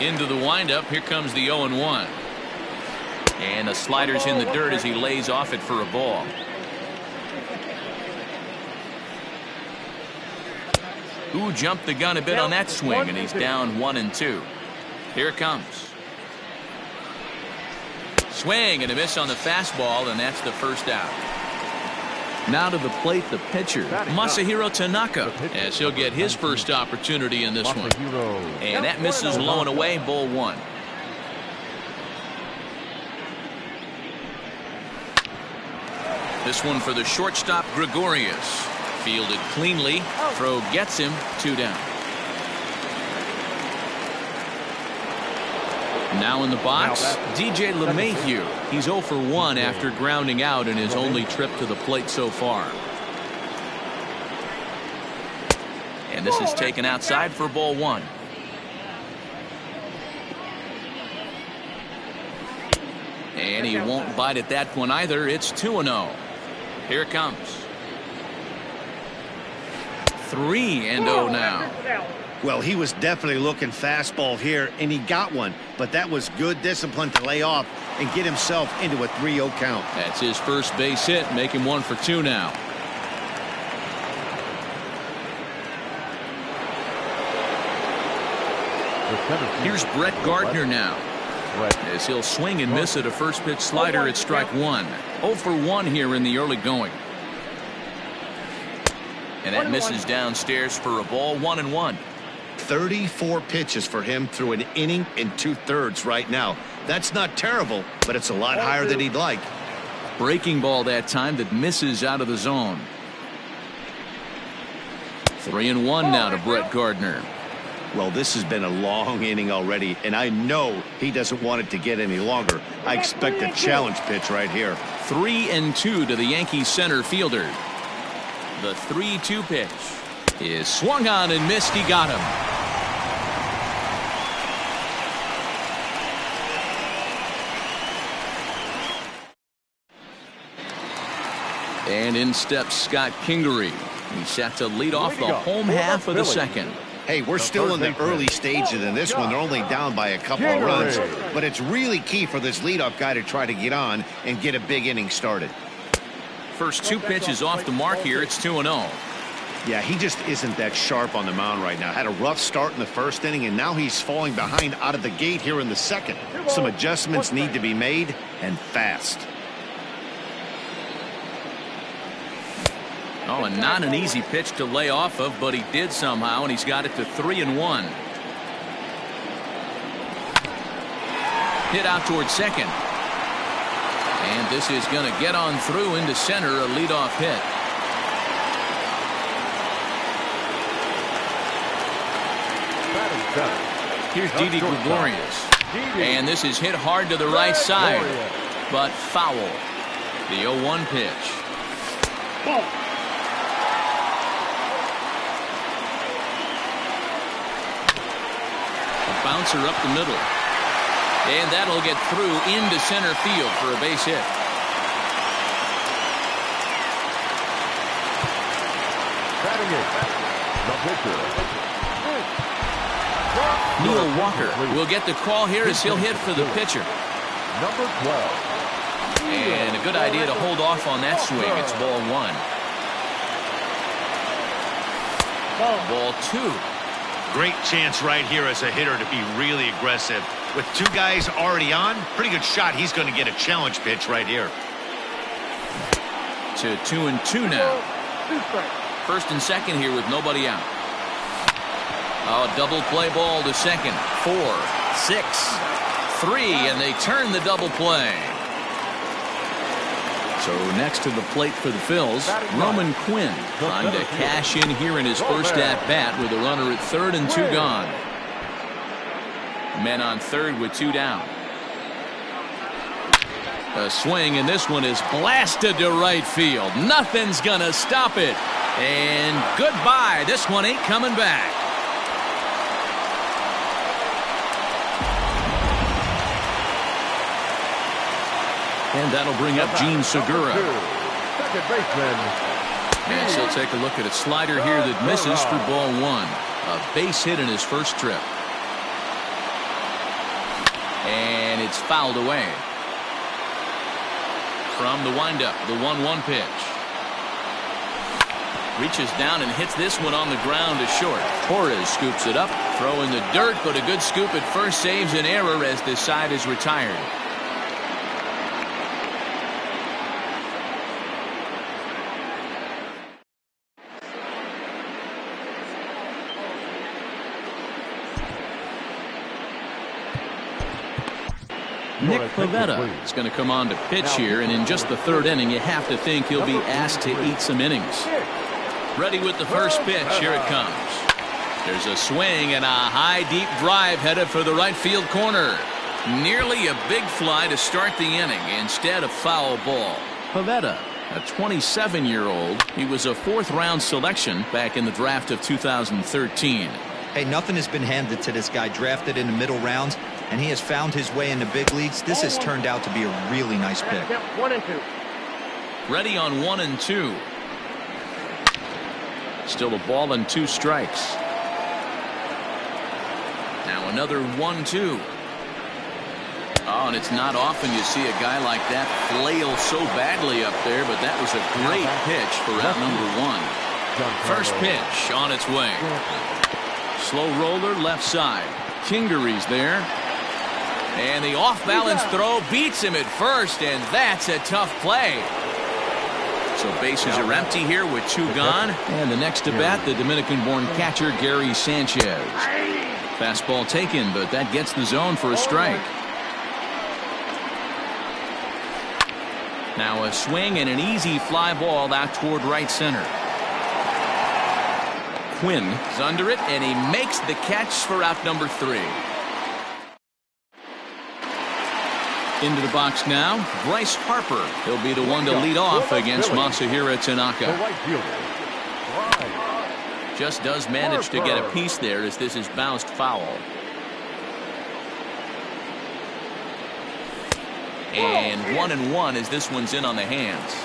Into the windup. Here comes the 0-1. And the slider's in the dirt as he lays off it for a ball. Who jumped the gun a bit on that swing, and he's down 1-2. Here it comes. Swing and a miss on the fastball, and that's the first out. Now to the plate, the pitcher, Masahiro Tanaka, as he'll get his first opportunity in this one. And that misses low and away, ball one. This one for the shortstop, Gregorius. Fielded cleanly. Throw gets him, 2 down. Now in the box, DJ LeMahieu. He's 0 for 1 after grounding out in his only trip to the plate so far. And this is taken outside for ball one. And he won't bite at that one either. It's 2-0. Here it comes. 3-0 now. Well, he was definitely looking fastball here, and he got one. But that was good discipline to lay off and get himself into a 3-0 count. That's his first base hit, making 1 for 2 now. Here's Brett Gardner now. As he'll swing and miss at a first pitch slider at strike 1. 0 for 1 here in the early going. And that misses downstairs for a ball, 1-1. 34 pitches for him through an inning and 2/3 right now. That's not terrible, but it's a lot higher than he'd like. Breaking ball that time that misses out of the zone. 3-1 now to Brett Gardner. Well, this has been a long inning already, and I know he doesn't want it to get any longer. I expect a challenge pitch right here. 3-2 to the Yankees center fielder. The 3-2 pitch is swung on and missed. He got him. And in steps Scott Kingery. He's set to lead off the home half of the second. Hey, we're still in the early stages in this one. They're only down by a couple of runs. But it's really key for this leadoff guy to try to get on and get a big inning started. First 2 pitches off the mark here. It's 2-0. Yeah, he just isn't that sharp on the mound right now. Had a rough start in the first inning, and now he's falling behind out of the gate here in the second. Some adjustments need to be made, and fast. Oh, and not an easy pitch to lay off of, but he did somehow, and he's got it to 3-1. Hit out towards second. And this is going to get on through into center, a leadoff hit. Here's Didi Gregorius. And this is hit hard to the right side, but foul. The 0-1 pitch. A bouncer up the middle. And that'll get through into center field for a base hit. Batting it, the pitcher. Neil Walker will get the call here as he'll hit for the pitcher. Number 12. And a good idea to hold off on that swing. It's ball 1. Ball 2. Great chance right here as a hitter to be really aggressive. With 2 guys already on, pretty good shot. He's going to get a challenge pitch right here. To 2-2 now. First and second here with nobody out. Oh, double play ball to second. 4, 6, 3, and they turn the double play. So next to the plate for the Phils, Roman Quinn trying to cash in here in his first at-bat with a runner at third and 2 gone. Men on third with 2 down. A swing, and this one is blasted to right field. Nothing's gonna stop it. And goodbye. This one ain't coming back. And that'll bring up Gene Segura. Second baseman. And so take a look at a slider here that misses for ball 1. A base hit in his first trip. And it's fouled away. From the windup, the 1-1 pitch. Reaches down and hits this one on the ground to short. Torres scoops it up, throw in the dirt, but a good scoop at first saves an error as this side is retired. Nick Pivetta is going to come on to pitch here, and in just the 3rd inning, you have to think he'll be asked to eat some innings. Ready with the first pitch. Here it comes. There's a swing and a high, deep drive headed for the right field corner. Nearly a big fly to start the inning. Instead, a foul ball. Pivetta, a 27-year-old. He was a 4th-round selection back in the draft of 2013. Hey, nothing has been handed to this guy. Drafted in the middle rounds, and he has found his way in the big leagues. This has turned out to be a really nice pick. 1 and 2. Ready on 1 and 2. Still a ball and 2 strikes. Now another 1-2. Oh, and it's not often you see a guy like that flail so badly up there, but that was a great pitch for out number 1. First pitch on its way. Slow roller left side. Kingery's there. And the off-balance throw beats him at first, and that's a tough play. So bases are empty here with 2 gone. And the next to bat, the Dominican-born catcher Gary Sanchez. Fastball taken, but that gets the zone for a strike. Now a swing and an easy fly ball out toward right center. Quinn is under it, and he makes the catch for out number 3. Into the box now, Bryce Harper. He'll be the one to lead off against Masahiro Tanaka. Just does manage to get a piece there as this is bounced foul. And 1-1 as this one's in on the hands.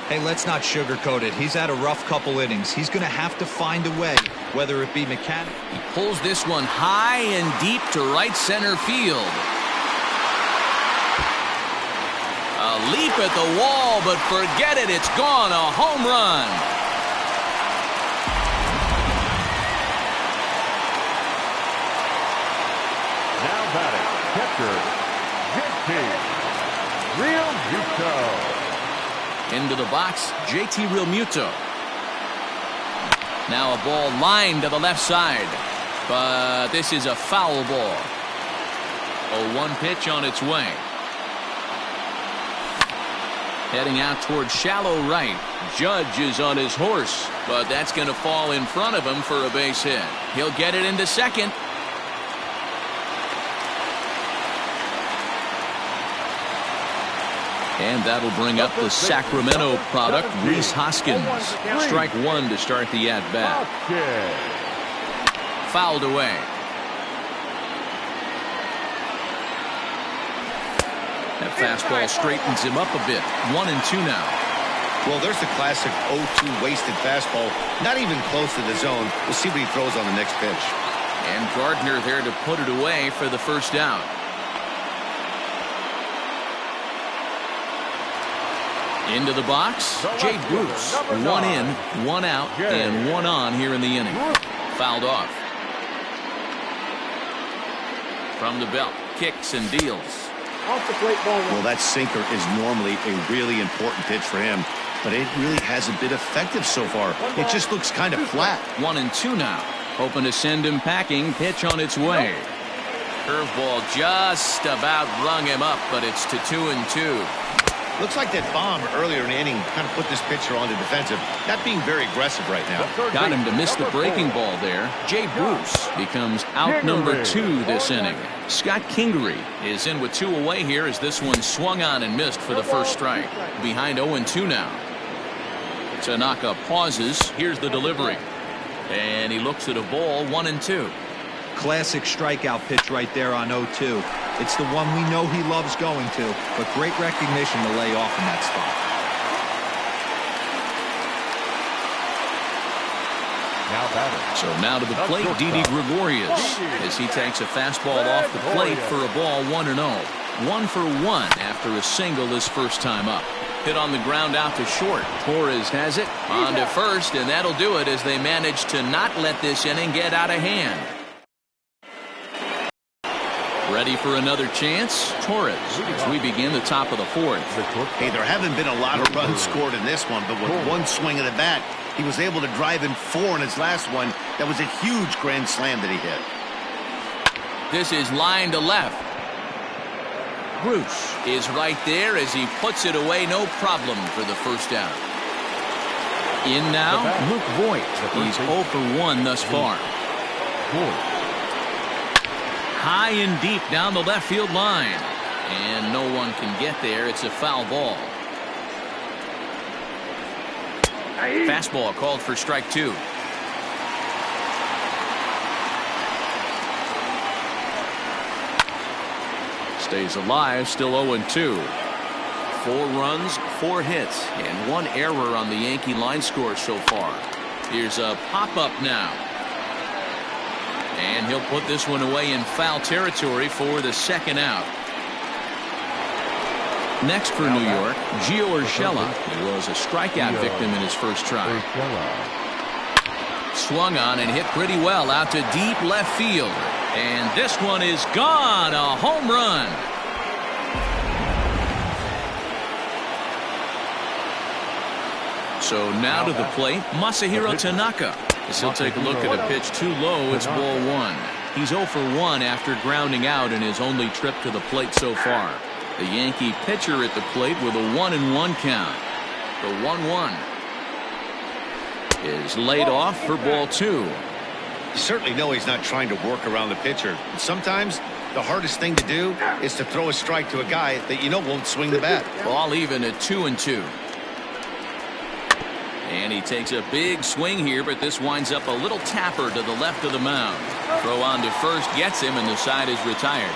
Hey, let's not sugarcoat it. He's had a rough couple innings. He's going to have to find a way, whether it be mechanic. He pulls this one high and deep to right center field. A leap at the wall, but forget it. It's gone. A home run. Now batting, catcher, JT Realmuto. Into the box, JT Realmuto. Now a ball lined to the left side, but this is a foul ball. 0-1 pitch on its way. Heading out towards shallow right. Judge is on his horse, but that's going to fall in front of him for a base hit. He'll get it into second. And that'll bring up the Sacramento product, Rhys Hoskins. Strike one to start the at-bat. Fouled away. That fastball straightens him up a bit. 1-2 now. Well, there's the classic 0-2 wasted fastball. Not even close to the zone. We'll see what he throws on the next pitch. And Gardner there to put it away for the first out. Into the box, Jay Bruce. One in, one out, and one on here in the inning. Fouled off. From the belt, kicks and deals. Off the plate, ball one. Well, that sinker is normally a really important pitch for him, but it really hasn't been effective so far. It just looks kind of flat. 1-2 now. Hoping to send him packing. Pitch on its way. Curveball just about rung him up, but it's to 2-2. Looks like that bomb earlier in the inning kind of put this pitcher on the defensive. Not being very aggressive right now. Got him to miss the breaking ball there. Jay Bruce becomes out number 2 this inning. Scott Kingery is in with 2 away here as this one swung on and missed for the first strike. Behind 0-2 now. Tanaka pauses. Here's the delivery. And he looks at a ball. 1-2. Classic strikeout pitch right there on 0-2. It's the one we know he loves going to, but great recognition to lay off in that spot. Now batting. So now to the plate, Didi Gregorius, as he takes a fastball off the plate for a ball. 1-0. 1 for 1 after a single his first time up. Hit on the ground out to short. Torres has it on to first, and that'll do it as they manage to not let this inning get out of hand. Ready for another chance? Torres as we begin the top of the 4th. Hey, there haven't been a lot of runs scored in this one, but with one swing of the bat, he was able to drive in 4 in his last one. That was a huge grand slam that he hit. This is line to left. Bruce is right there as he puts it away. No problem for the first out. In now, Luke Voigt. He's 0 for 1 thus far. High and deep down the left field line. And no one can get there. It's a foul ball. Fastball called for strike 2. Stays alive, still 0-2. 4 runs, 4 hits, and 1 error on the Yankee line score so far. Here's a pop-up now. And he'll put this one away in foul territory for the second out. Next for New York, Gio Urshela. He was a strikeout victim in his first try. Swung on and hit pretty well out to deep left field. And this one is gone. A home run. So now to the plate, Masahiro Tanaka. As he'll take a look at a pitch too low, it's ball 1. He's 0 for 1 after grounding out in his only trip to the plate so far. The Yankee pitcher at the plate with a 1-1 count. The 1-1 is laid off for ball 2. You certainly know he's not trying to work around the pitcher. Sometimes the hardest thing to do is to throw a strike to a guy that you know won't swing the bat. Ball even at 2-2. And he takes a big swing here, but this winds up a little tapper to the left of the mound. Throw on to first gets him, and the side is retired.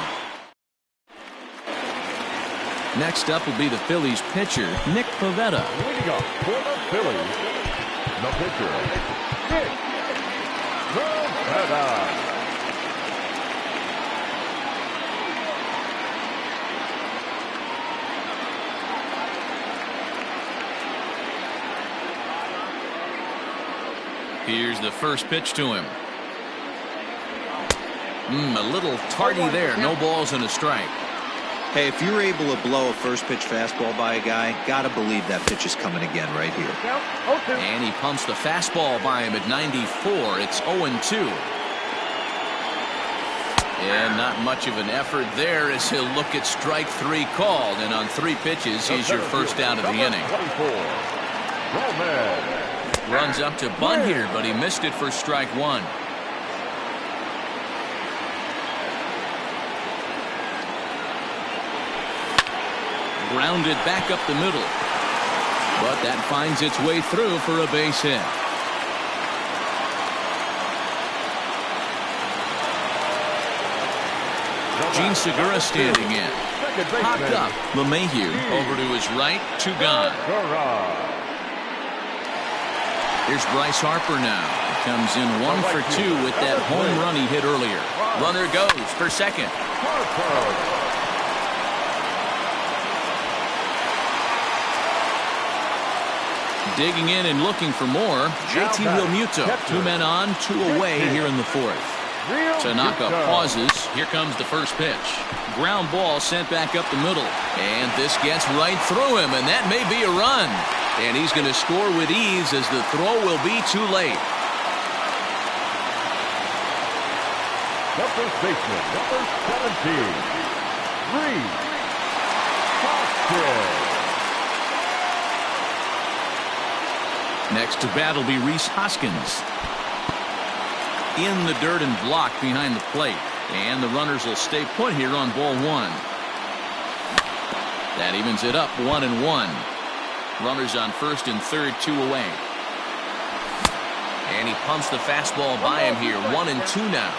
Next up will be the Phillies pitcher, Nick Pivetta. Leading up for the Phillies, the pitcher, Nick Pivetta. Here's the first pitch to him. A little tardy there. No balls and a strike. Hey, if you're able to blow a first pitch fastball by a guy, gotta believe that pitch is coming again right here. And he pumps the fastball by him at 94. It's 0-2. And not much of an effort there as he'll look at strike 3 called. And on 3 pitches, he's your first out of the inning. Runs up to bunt here, but he missed it for strike 1. Grounded back up the middle. But that finds its way through for a base hit. Gene Segura standing in. Popped up. LeMahieu over to his right. 2 gone. Here's Bryce Harper now. He comes in 1 for 2 with that home run he hit earlier. Runner goes for second. Digging in and looking for more. JT Realmuto. 2 men on, 2 away here in the 4th. Tanaka pauses. Here comes the first pitch. Ground ball sent back up the middle. And this gets right through him, and that may be a run. And he's going to score with ease as the throw will be too late. The first baseman, number 17, Reese Hoskins. Next to bat will be Reese Hoskins. In the dirt and blocked behind the plate. And the runners will stay put here on ball 1. That evens it up 1-1. Runners on first and third, 2 away. And he pumps the fastball by him here. 1-2 now.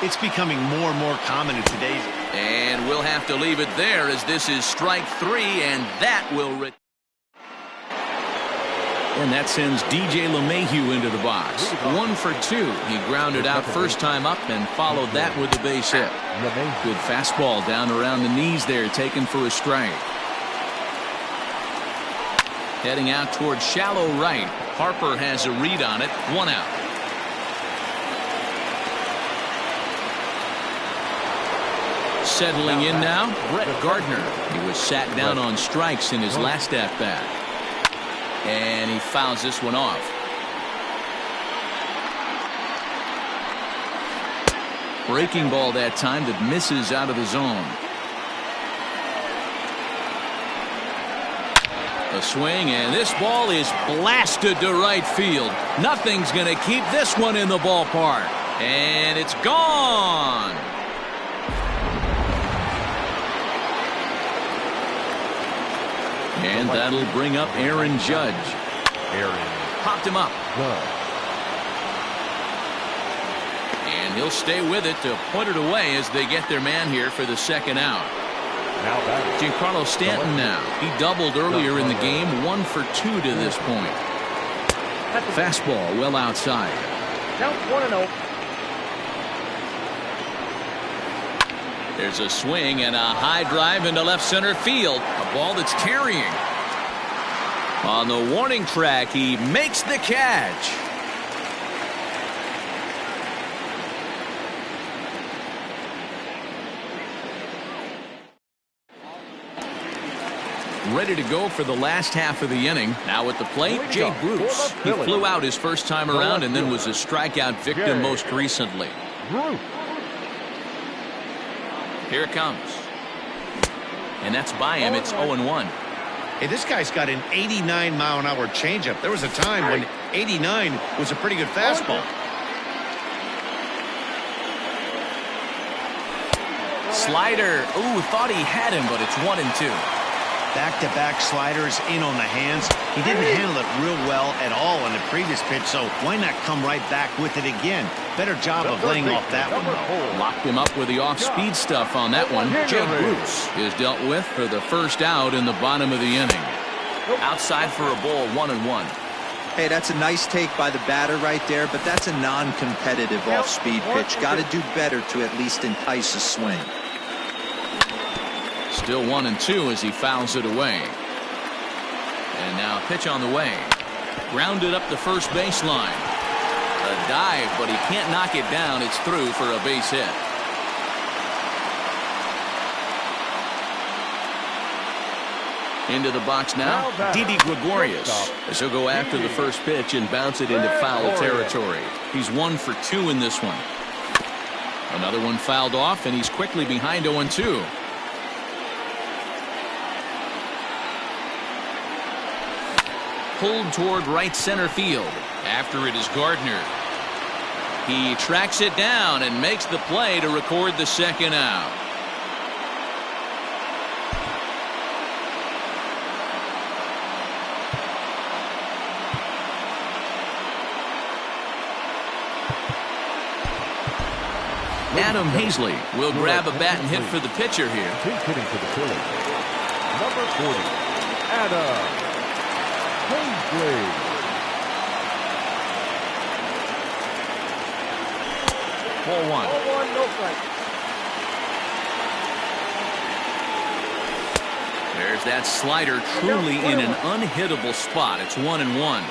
It's becoming more and more common in today's. And we'll have to leave it there as this is strike 3, and that will. And that sends DJ LeMahieu into the box. 1 for 2. He grounded out first time up and followed that with a base hit. Good fastball down around the knees there, taken for a strike. Heading out towards shallow right. Harper has a read on it. 1 out. Settling in now, Brett Gardner. He was sat down on strikes in his last at-bat. And he fouls this one off. Breaking ball that time that misses out of the zone. A swing, and this ball is blasted to right field. Nothing's going to keep this one in the ballpark. And it's gone. And that'll bring up Aaron Judge. Popped him up. And he'll stay with it to put it away as they get their man here for the second out. Giancarlo Stanton now. He doubled earlier in the game. 1 for 2 to this point. Fastball well outside. Count 1-0. There's a swing and a high drive into left center field. A ball that's carrying. On the warning track, he makes the catch. Ready to go for the last half of the inning. Now at the plate, Jay Bruce. He flew out his first time around and then was a strikeout victim most recently. Here it comes. And that's by him. It's 0-1. Hey, this guy's got an 89-mile-an-hour changeup. There was a time when 89 was a pretty good fastball. Slider. Ooh, thought he had him, but it's 1-2. Back-to-back sliders in on the hands. He didn't handle it real well at all on the previous pitch, so why not come right back with it again? Better job of laying off that one, though. Locked him up with the off-speed stuff on that one. Jake Bruce is dealt with for the first out in the bottom of the inning. Outside for a ball, 1-1. Hey, that's a nice take by the batter right there, but that's a non-competitive off-speed pitch. Got to do better to at least entice a swing. Still 1-2 as he fouls it away. And now a pitch on the way. Grounded up the first baseline. A dive, but he can't knock it down. It's through for a base hit. Into the box now, Didi Gregorius, as he'll go after the first pitch and bounce it into foul territory. He's 1 for 2 in this one. Another one fouled off, and he's quickly behind 0-2. Pulled toward right center field. After it is Gardner. He tracks it down and makes the play to record the second out. Adam Hazley will grab a bat and hit for the pitcher here. He's hitting for the Phillies. Number 40, Adam Hazley. 4-1. 4-1, no strike. There's that slider truly in an unhittable spot. It's 1-1.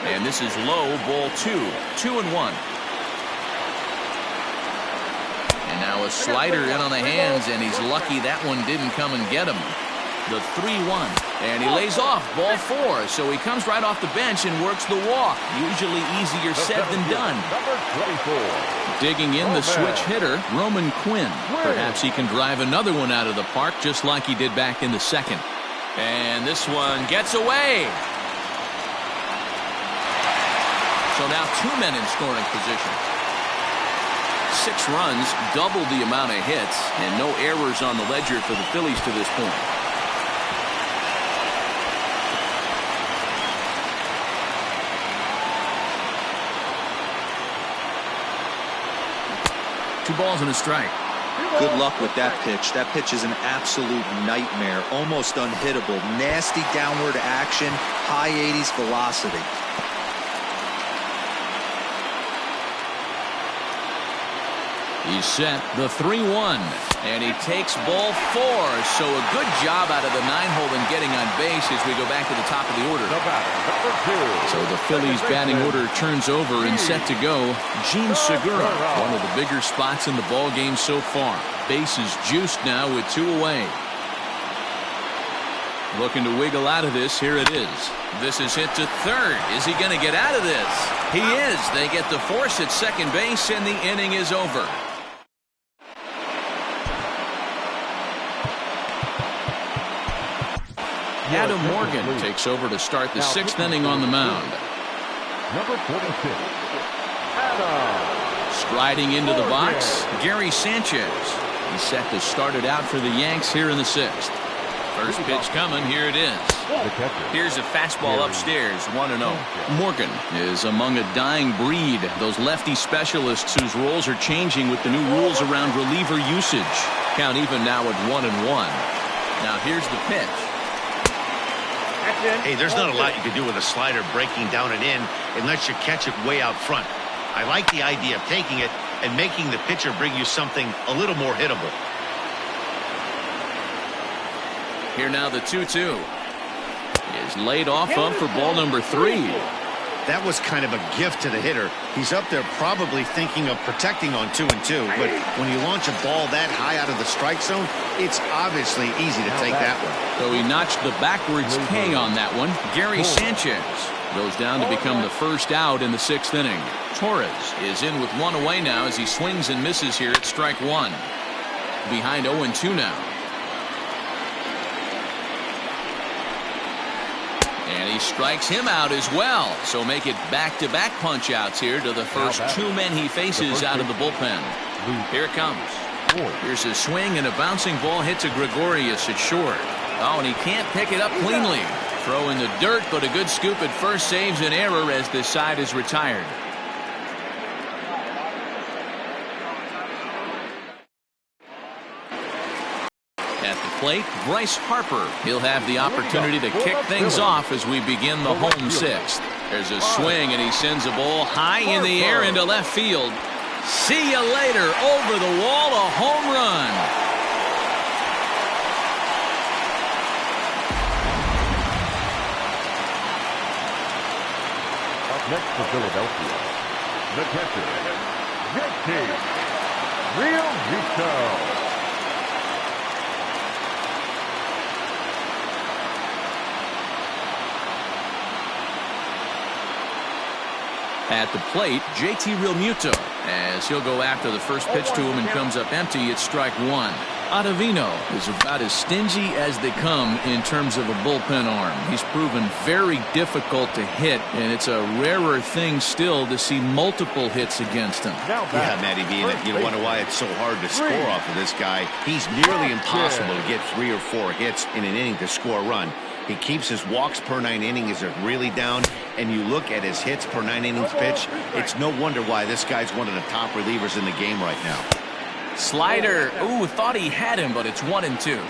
And this is low, ball 2. 2-1. And now a slider in on the hands, and he's lucky that one didn't come and get him. The 3-1. And he lays off, ball 4. So he comes right off the bench and works the walk. Usually easier said than done. Number 24. Digging in the switch hitter, Roman Quinn. Perhaps he can drive another one out of the park just like he did back in the second. And this one gets away. So now 2 men in scoring position. 6 runs, double the amount of hits, and no errors on the ledger for the Phillies to this point. Two balls and a strike. Good luck with that pitch. That pitch is an absolute nightmare. Almost unhittable. Nasty downward action. High 80s velocity. He's set, the 3-1, and he takes ball 4. So a good job out of the 9-hole in getting on base as we go back to the top of the order. So the Phillies batting order turns over and set to go. Gene Segura, one of the bigger spots in the ball game so far. Base is juiced now with 2 away. Looking to wiggle out of this. Here it is. This is hit to third. Is he going to get out of this? He is. They get the force at second base, and the inning is over. Adam Morgan takes over to start the 6th inning on the mound. Number 46, Adam. Striding into the box, Gary Sanchez. He's set to start it out for the Yanks here in the 6th. First pitch coming, here it is. Here's a fastball upstairs, 1-0. Morgan is among a dying breed, those lefty specialists whose roles are changing with the new rules around reliever usage. Count even now at 1-1. Now here's the pitch. Hey, there's not a lot you can do with a slider breaking down and in unless you catch it way out front. I like the idea of taking it and making the pitcher bring you something a little more hittable. Here now the 2-2 is laid off of for ball number 3. That was kind of a gift to the hitter. He's up there probably thinking of protecting on 2-2, but when you launch a ball that high out of the strike zone, it's obviously easy to take that one. So he notched the backwards K on that one. Gary Sanchez goes down to become the first out in the 6th inning. Torres is in with 1 away now as he swings and misses here at strike 1. Behind 0-2 now. And he strikes him out as well. So make it back-to-back punch-outs here to the first 2 men he faces out of the bullpen. Here it comes. Boyd. Here's a swing, and a bouncing ball hit to Gregorius at short. Oh, and he can't pick it up cleanly. Throw in the dirt, but a good scoop at first saves an error as this side is retired. At the plate, Bryce Harper. He'll have the opportunity to kick things off as we begin the home sixth. There's a swing, and he sends a ball high in the air into left field. See you later. Over the wall, a home run. Up next for Philadelphia, the catcher, JT Realmuto. At the plate, JT Realmuto, as he'll go after the first pitch to him and comes up empty. It's strike one. Ottavino is about as stingy as they come in terms of a bullpen arm. He's proven very difficult to hit, and it's a rarer thing still to see multiple hits against him. Yeah, Matty V, you wonder why it's so hard to score off of this guy. He's nearly impossible to get 3 or 4 hits in an inning to score a run. He keeps his walks per 9 innings are really down, and you look at his hits per 9 innings pitch, it's no wonder why this guy's one of the top relievers in the game right now. Slider. Ooh, thought he had him, but it's 1-2.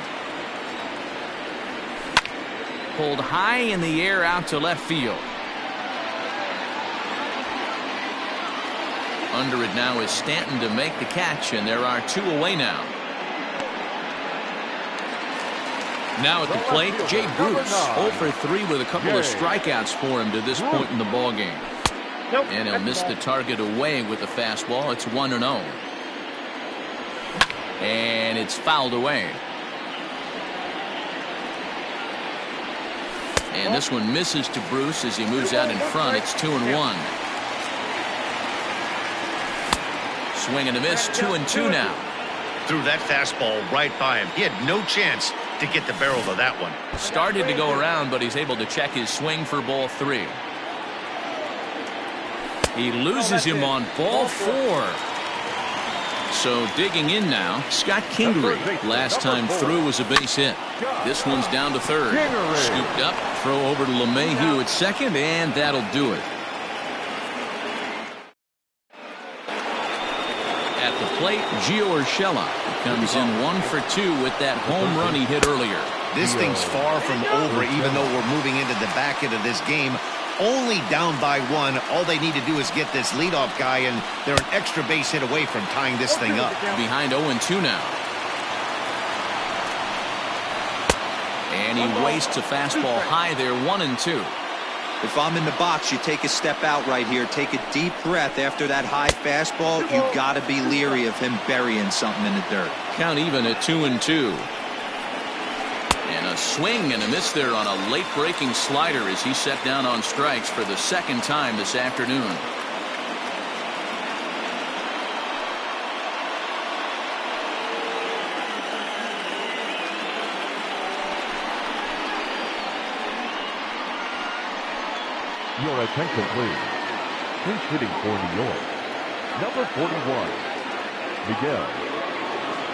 Pulled high in the air out to left field. Under it now is Stanton to make the catch, and there are 2 away now. Now at the plate, Jay Bruce, 0 for 3 with a couple of strikeouts for him to this point in the ballgame. And he'll miss the target away with the fastball. It's 1-0. And it's fouled away. And this one misses to Bruce as he moves out in front. It's 2-1. Swing and a miss, 2-2 now. Threw that fastball right by him. He had no chance to get the barrel of that one. Started to go around, but he's able to check his swing for ball 3. He loses him on ball 4. So digging in now, Scott Kingery. Last time through was a base hit. This one's down to third. Scooped up, throw over to LeMahieu at second, and that'll do it. At the plate, Gio Urshela comes in 1 for 2 with that home run he hit earlier. This thing's far from over, even though we're moving into the back end of this game. Only down by 1. All they need to do is get this leadoff guy, and they're an extra base hit away from tying this thing up. Behind 0-2 now. And he wastes a fastball high there, 1-2. If I'm in the box, you take a step out right here. Take a deep breath after that high fastball. You got to be leery of him burying something in the dirt. Count even at 2-2. And a swing and a miss there on a late-breaking slider as he set down on strikes for the second time this afternoon. Your attention, please. Pinch hitting for New York, number 41, Miguel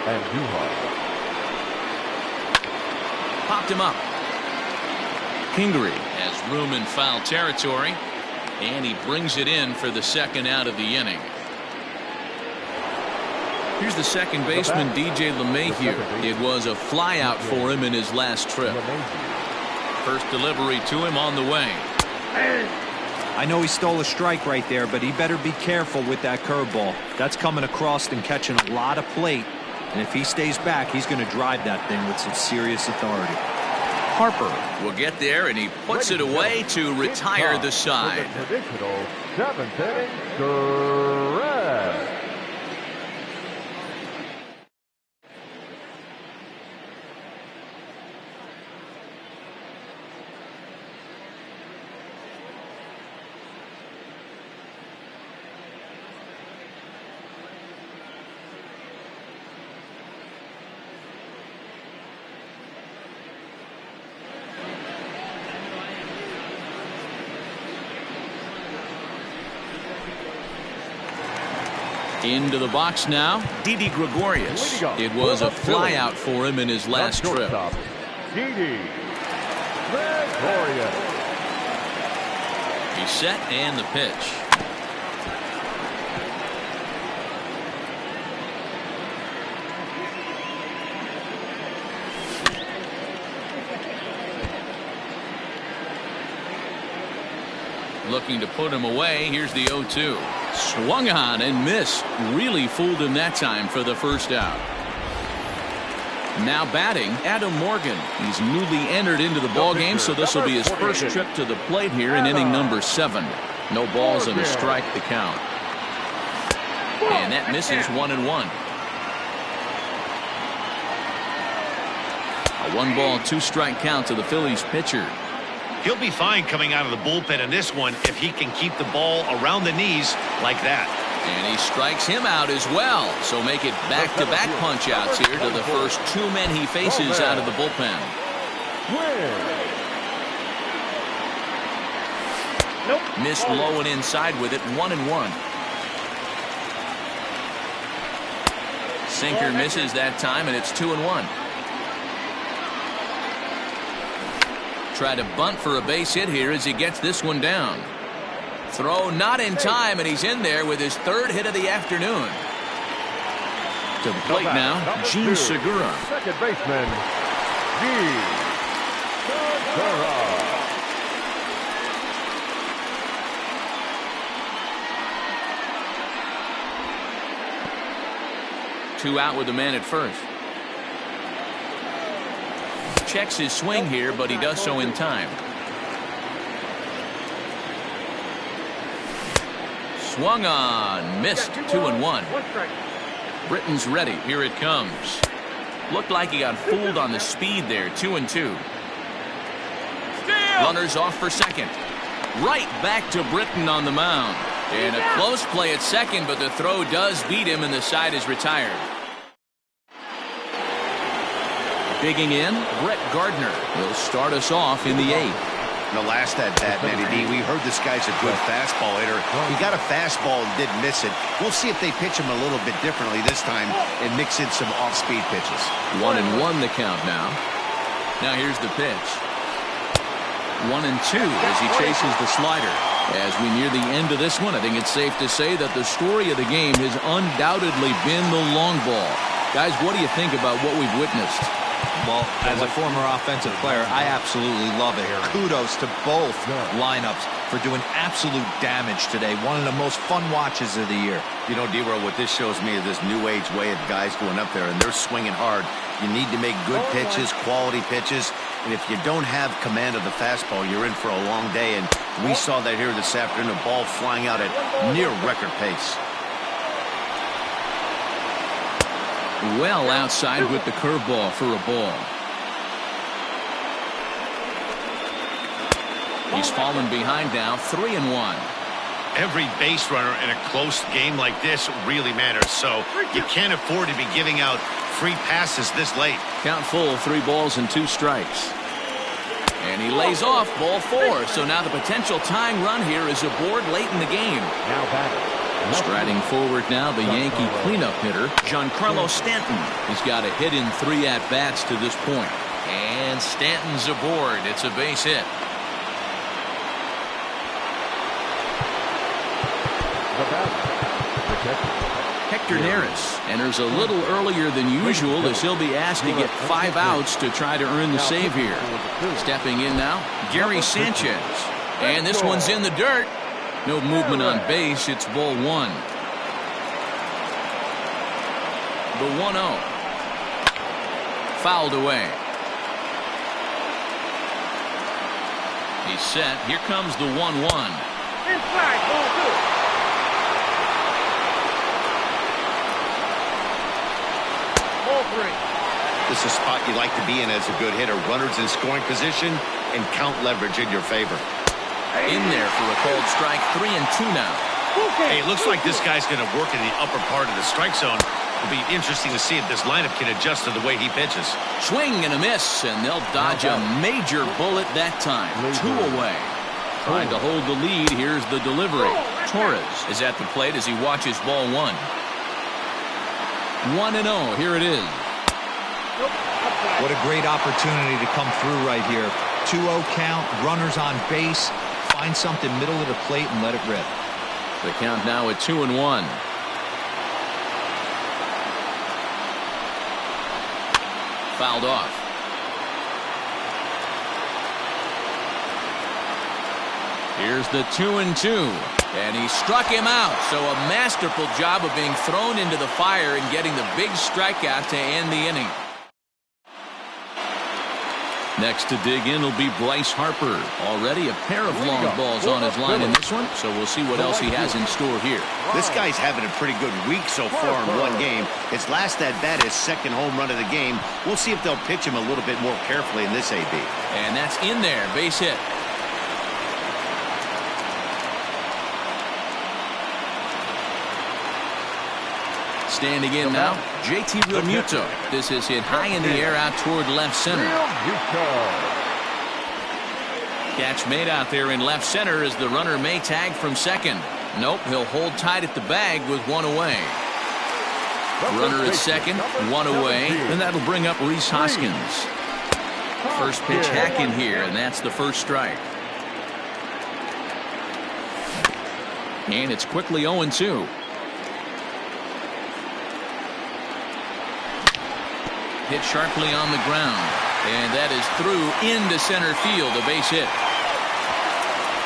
Andujar. Popped him up. Kingery has room in foul territory, and he brings it in for the second out of the inning. Here's the second baseman, DJ LeMahieu. It was a flyout for him in his last trip. First delivery to him on the way. I know he stole a strike right there, but he better be careful with that curveball. That's coming across and catching a lot of plate. And if he stays back, he's going to drive that thing with some serious authority. Harper will get there, and he puts it away to retire the side. Traditional 7th inning stretch. Into the box now, Didi Gregorius. It was a flyout for him in his last trip. Didi Gregorius. He's set and the pitch. Looking to put him away. Here's the 0-2. Swung on and missed. Really fooled him that time for the first out. Now batting, Adam Morgan. He's newly entered into the ball game, so this will be his first trip to the plate here in inning number 7. No balls and a strike to count. And that misses 1-1. A 1-ball, 2-strike count to the Phillies pitcher. He'll be fine coming out of the bullpen in this one if he can keep the ball around the knees like that. And he strikes him out as well. So make it back-to-back punch-outs here to the first 2 men he faces out of the bullpen. Nope. Missed low and inside with it, 1-1. Sinker misses that time, and it's 2-1. Try to bunt for a base hit here as he gets this one down. Throw not in time, and he's in there with his 3rd hit of the afternoon. To the plate now, Gene Segura. Second baseman, Gene Segura. 2 out with the man at first. Checks his swing here, but he does so in time. Swung on, missed, 2-1. Britton's ready. Here it comes. Looked like he got fooled on the speed there. 2-2. Runners off for second. Right back to Britton on the mound. And a close play at second, but the throw does beat him, and the side is retired. Digging in, Brett Gardner will start us off in the 8th. The last at bat, Matty D, we heard this guy's a good fastball hitter. He got a fastball and did miss it. We'll see if they pitch him a little bit differently this time and mix in some off-speed pitches. 1-1 the count now. Now here's the pitch. 1-2 as he chases the slider. As we near the end of this one, I think it's safe to say that the story of the game has undoubtedly been the long ball. Guys, what do you think about what we've witnessed? Well, as a former offensive player, I absolutely love it. Kudos to both lineups for doing absolute damage today. One of the most fun watches of the year. You know, D-Row, what this shows me is this new age way of guys going up there, and they're swinging hard. You need to make good pitches, quality pitches, and if you don't have command of the fastball, you're in for a long day, and we saw that here this afternoon, a ball flying out at near record pace. Well outside with the curveball for a ball. He's fallen behind now, 3-1. Every base runner in a close game like this really matters, so you can't afford to be giving out free passes this late. Count full, 3 balls and 2 strikes. And he lays off ball 4, so now the potential tying run here is aboard late in the game. Now batting. Striding forward now, the Yankee cleanup hitter, Giancarlo Stanton. He's got a hit in 3 at-bats to this point. And Stanton's aboard. It's a base hit. Hector Neris enters a little earlier than usual as he'll be asked to get 5 outs to try to earn the save here. Stepping in now, Gary Sanchez. And this one's in the dirt. No movement on base. It's ball 1. The 1-0. Fouled away. He's set. Here comes the 1-1. Inside, ball 2. Ball 3. This is a spot you like to be in as a good hitter. Runners in scoring position and count leverage in your favor. In there for a called strike. 3-2 now. Hey, it looks like this guy's going to work in the upper part of the strike zone. It'll be interesting to see if this lineup can adjust to the way he pitches. Swing and a miss, and they'll dodge a major bullet that time. 2 away. Trying to hold the lead. Here's the delivery. Torres is at the plate as he watches ball 1. 1-0. Here it is. What a great opportunity to come through right here. 2-0 count, runners on base. Find something middle of the plate and let it rip. The count now at 2-1. Fouled off. Here's the 2-2. And he struck him out. So a masterful job of being thrown into the fire and getting the big strikeout to end the inning. Next to dig in will be Bryce Harper. Already a pair of long balls on his line in this one, so we'll see what else he has in store here. This guy's having a pretty good week so far in one game. His last at bat is second home run of the game. We'll see if they'll pitch him a little bit more carefully in this AB. And that's in there, base hit. Standing in now, JT Realmuto. This is hit high in the air out toward left center. Catch made out there in left center as the runner may tag from second. Nope, he'll hold tight at the bag with one away. Runner at second, one away, and that'll bring up Rhys Hoskins. First pitch hack in here, and that's the first strike. And it's quickly 0-2. Hit sharply on the ground, and that is through into center field, a base hit.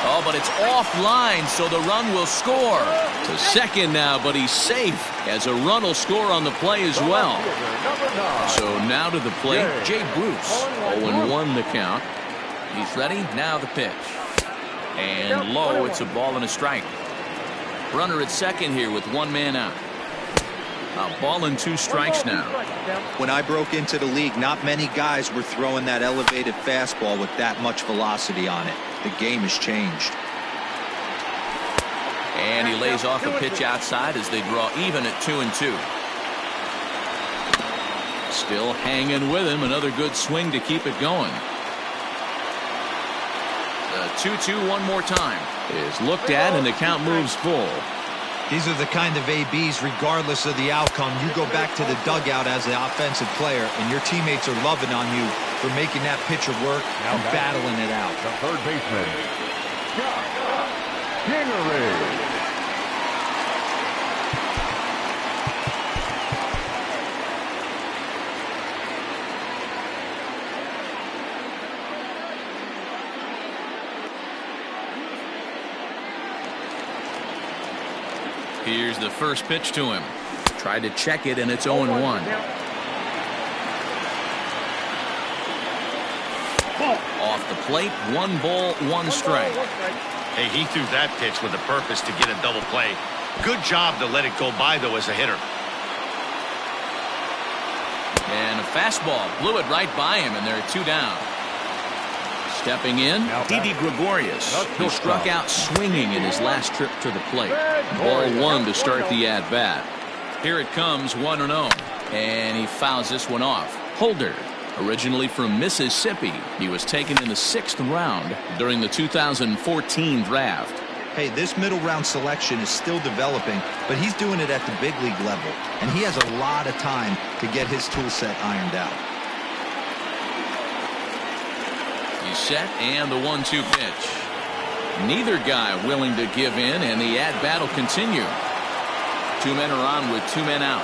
Oh, but it's offline, so the run will score. To second now, but he's safe as a run will score on the play as well. So now to the plate, Jay Bruce. 0-1 the count. He's ready, now the pitch. And low, it's a ball and a strike. Runner at second here with one man out. A ball and 2 strikes now. When I broke into the league, not many guys were throwing that elevated fastball with that much velocity on it. The game has changed. And he lays off a pitch outside as they draw even at 2-2. Still hanging with him. Another good swing to keep it going. The 2-2 one more time is looked at, and the count moves full. These are the kind of ABs, regardless of the outcome, you go back to the dugout as the offensive player, and your teammates are loving on you for making that pitcher work and battling it out. The third baseman, Kingery. Here's the first pitch to him. Tried to check it, and it's 0-1. Off the plate, 1 ball, 1 strike. Hey, he threw that pitch with a purpose to get a double play. Good job to let it go by, though, as a hitter. And a fastball blew it right by him, and there are 2 down. Stepping in, Didi Gregorius. He struck out swinging in his last trip to the plate. Ball 1 to start the at-bat. Here it comes, 1-0. And he fouls this one off. Holder, originally from Mississippi. He was taken in the 6th round during the 2014 draft. Hey, this middle round selection is still developing, but he's doing it at the big league level. And he has a lot of time to get his tool set ironed out. Set and the 1-2 pitch. Neither guy willing to give in, and the at-bat will continue. 2 men are on with 2 men out.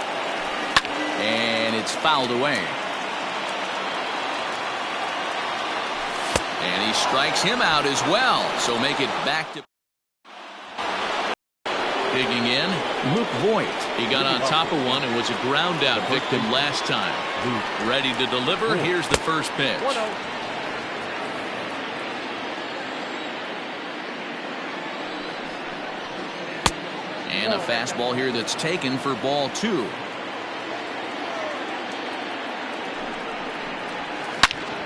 And it's fouled away. And he strikes him out as well. So make it back to digging in, Luke Voigt. He got on top of one and was a ground out victim last time. Ready to deliver. Here's the first pitch. And a fastball here that's taken for ball 2.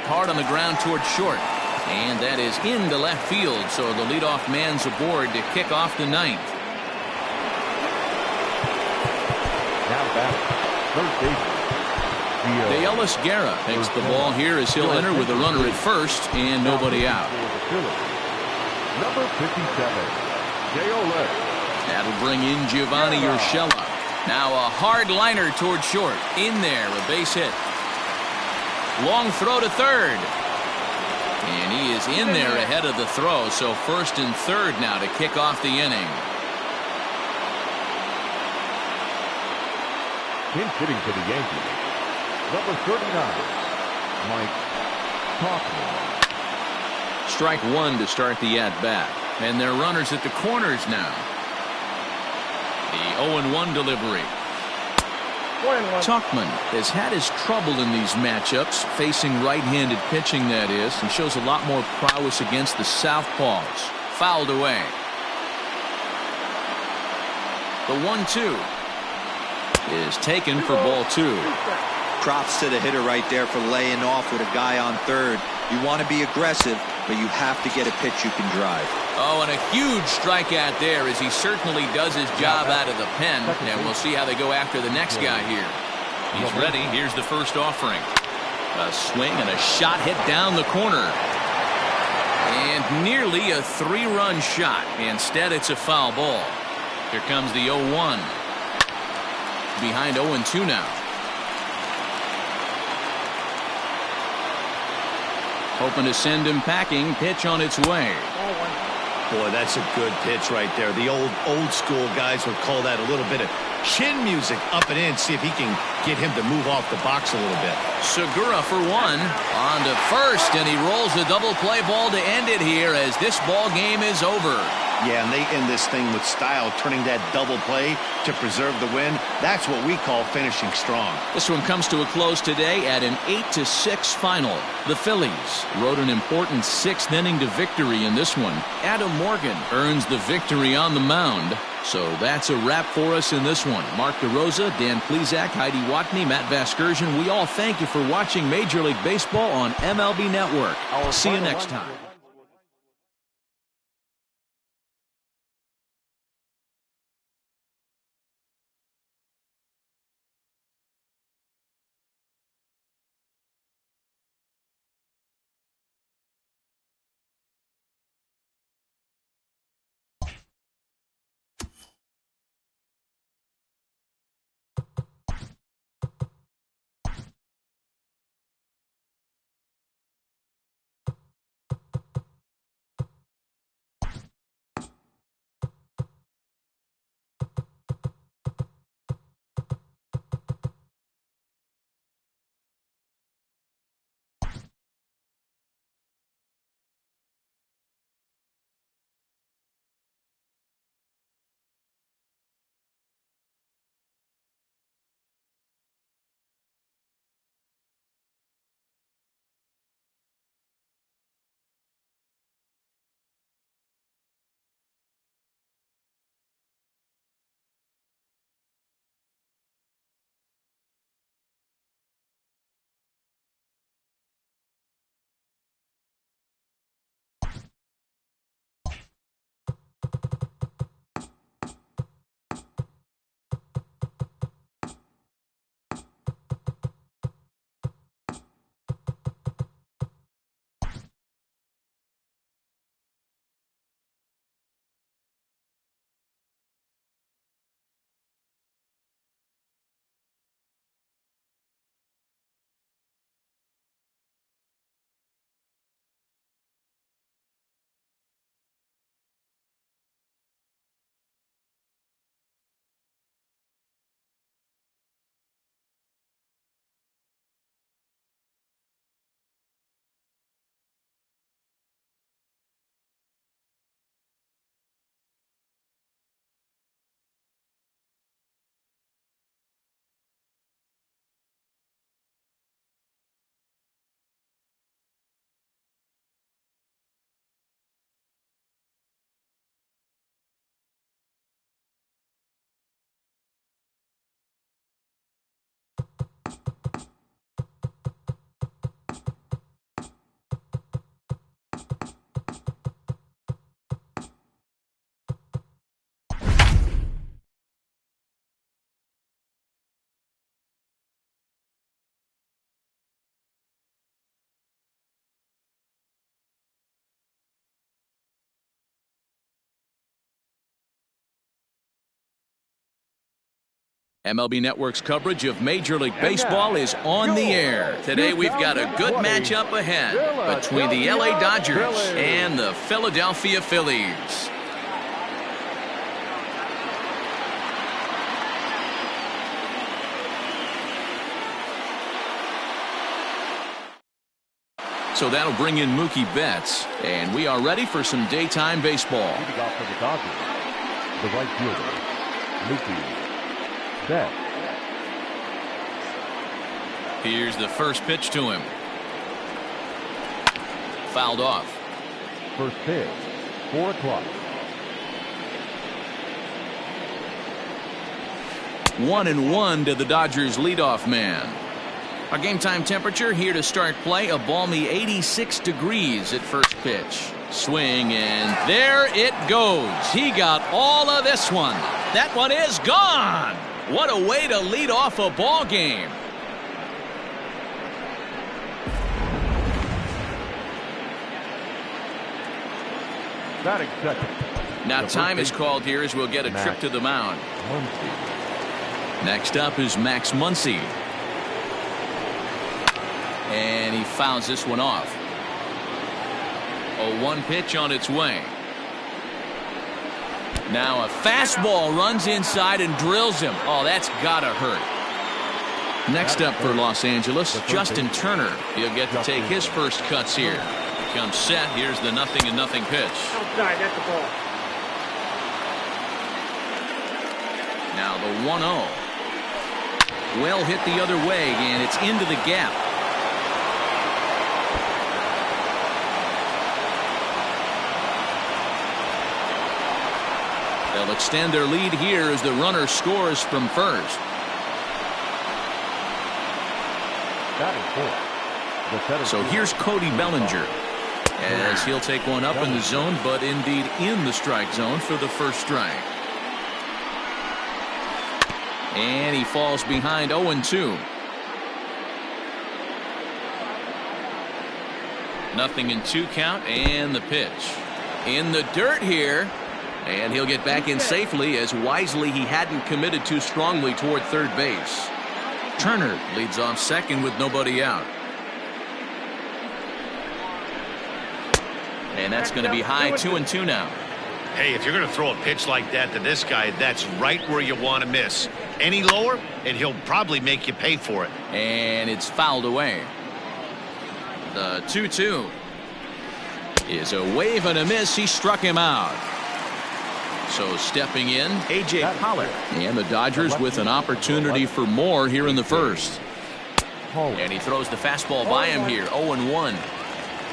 Hard on the ground towards short. And that is into left field, so the leadoff man's aboard to kick off the 9th. Now back, third baseman, De Ellis Guerra takes the ball here as he'll enter with a runner at first and nobody out. Number 57, De Ellis. That'll bring in Giovanni Urshela. Now a hard liner toward short. In there, a base hit. Long throw to third. And he is in there ahead of the throw, so first and third now to kick off the inning. Pinch hitting for the Yankees, number 39, Mike Hoffman. Strike one to start the at-bat. And they're runners at the corners now. The 0-1 delivery. Tuchman has had his trouble in these matchups, facing right-handed pitching, that is, and shows a lot more prowess against the southpaws. Fouled away. The 1-2 is taken for ball two. Props to the hitter right there for laying off with a guy on third. You want to be aggressive, but you have to get a pitch you can drive. Oh, and a huge strikeout there, as he certainly does his job out of the pen. And we'll see how they go after the next guy here. He's ready. Here's the first offering. A swing and a shot hit down the corner. And nearly a three-run shot. Instead, it's a foul ball. Here comes the 0-1. Behind 0-2 now. Hoping to send him packing. Pitch on its way. Boy, that's a good pitch right there. The old school guys would call that a little bit of chin music up and in. See if he can get him to move off the box a little bit. Segura for one. On to first, and he rolls a double play ball to end it here as this ball game is over. Yeah, and they end this thing with style, turning that double play to preserve the win. That's what we call finishing strong. This one comes to a close today at an 8-6 final. The Phillies rode an important sixth inning to victory in this one. Adam Morgan earns the victory on the mound. So that's a wrap for us in this one. Mark DeRosa, Dan Plesac, Heidi Watney, Matt Vasgersian. We all thank you for watching Major League Baseball on MLB Network. See you next time. MLB Network's coverage of Major League Baseball is on the air. Today we've got a good matchup ahead between the LA Dodgers and the Philadelphia Phillies. So that'll bring in Mookie Betts, and we are ready for some daytime baseball. Leading off for the Dodgers, the right fielder, Mookie Betts. Here's the first pitch to him. Fouled off. First pitch, 4 o'clock. 1-1 to the Dodgers leadoff man. Our game time temperature here to start play, a balmy 86 degrees at first pitch. Swing, and there it goes. He got all of this one. That one is gone. What a way to lead off a ball game. Batting second. Now time is called here as we'll get a trip to the mound. Next up is Max Muncy. And he fouls this one off. A 1 pitch on its way. Now a fastball runs inside and drills him. Oh, that's gotta hurt. Next up for Los Angeles, Justin Turner. He'll get to take his first cuts here. Comes set. Here's the 0-0 pitch. Outside, that's the ball. Now the 1-0. Well hit the other way, and it's into the gap. They'll extend their lead here as the runner scores from first. So here's Cody Bellinger, as he'll take one up in the zone, but indeed in the strike zone for the first strike. And he falls behind 0-2. 0-2 count, and the pitch. In the dirt here. And he'll get back in safely, as wisely he hadn't committed too strongly toward third base. Turner leads off second with nobody out. And that's going to be high, 2-2 now. Hey, if you're going to throw a pitch like that to this guy, that's right where you want to miss. Any lower, and he'll probably make you pay for it. And it's fouled away. The 2-2 is a wave and a miss. He struck him out. So stepping in, A.J. Pollard. And the Dodgers with an opportunity for more here in the first. And he throws the fastball by him here, 0-1.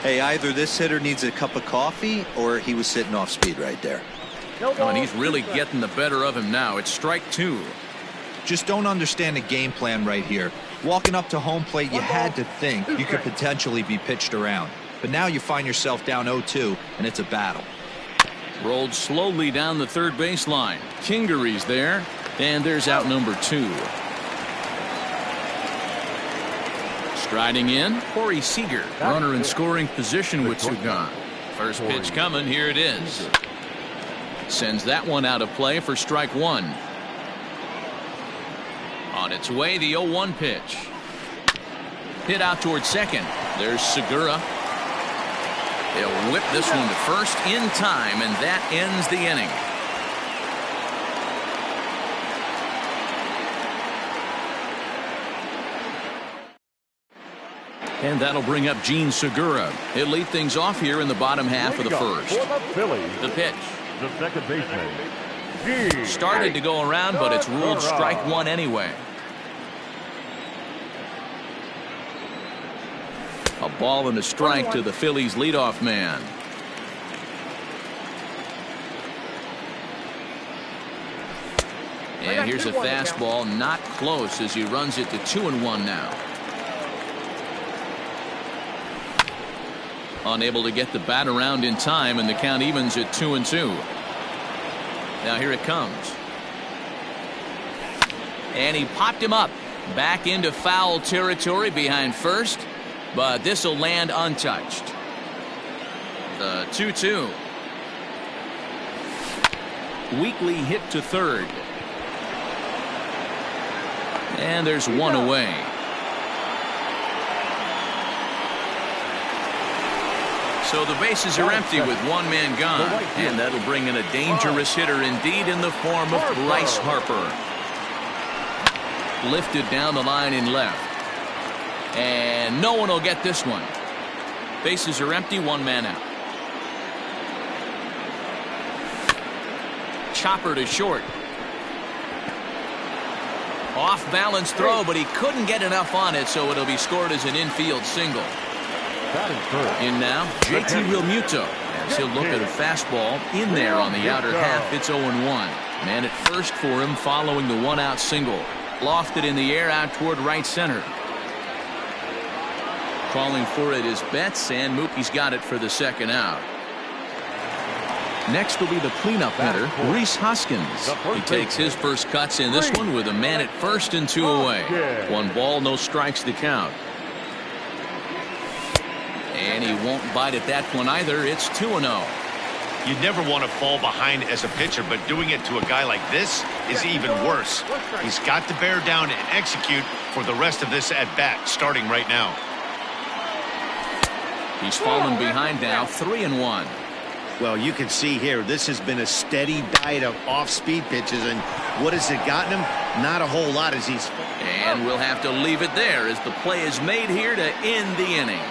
Hey, either this hitter needs a cup of coffee or he was sitting off speed right there. Oh, and he's really getting the better of him now. It's strike 2. Just don't understand the game plan right here. Walking up to home plate, you had to think you could potentially be pitched around. But now you find yourself down 0-2, and it's a battle. Rolled slowly down the third baseline. Kingery's there, and there's out number 2. Striding in, Corey Seager, runner in scoring position with 2 gone. First pitch coming, here it is. Sends that one out of play for strike 1. On its way, the 0-1 pitch. Hit out towards second. There's Segura. They'll whip this one to first in time, and that ends the inning. And that'll bring up Gene Segura. He'll lead things off here in the bottom half of the first. The pitch. The second baseman. Started to go around, but it's ruled strike 1 anyway. A ball and a strike to the Phillies leadoff man. And here's a fastball, not close, as he runs it to 2-1 now. Unable to get the bat around in time, and the count evens at 2-2. Now here it comes. And he popped him up. Back into foul territory behind first. But this will land untouched. The 2-2. Weakly hit to third. And there's one away. So the bases are empty with one man gone. And that'll bring in a dangerous hitter indeed in the form of Bryce Harper. Lifted down the line in left. And no one will get this one. Bases are empty, one man out. Chopper to short. Off balance throw, but he couldn't get enough on it, so it'll be scored as an infield single. In now, JT Realmuto, as he'll look at a fastball in there on the outer half. It's 0-1. Man at first for him following the one-out single. Lofted in the air out toward right center. Calling for it is Betts, and Mookie's got it for the second out. Next will be the cleanup hitter, Rhys Hoskins. He takes his first cuts in this one with a man at first and two away. One ball, no strikes to count. And he won't bite at that one either. It's 2-0. You never want to fall behind as a pitcher, but doing it to a guy like this is even worse. He's got to bear down and execute for the rest of this at-bat, starting right now. He's fallen behind now, 3-1. Well, you can see here, this has been a steady diet of off-speed pitches, and what has it gotten him? Not a whole lot as he's... And we'll have to leave it there as the play is made here to end the inning.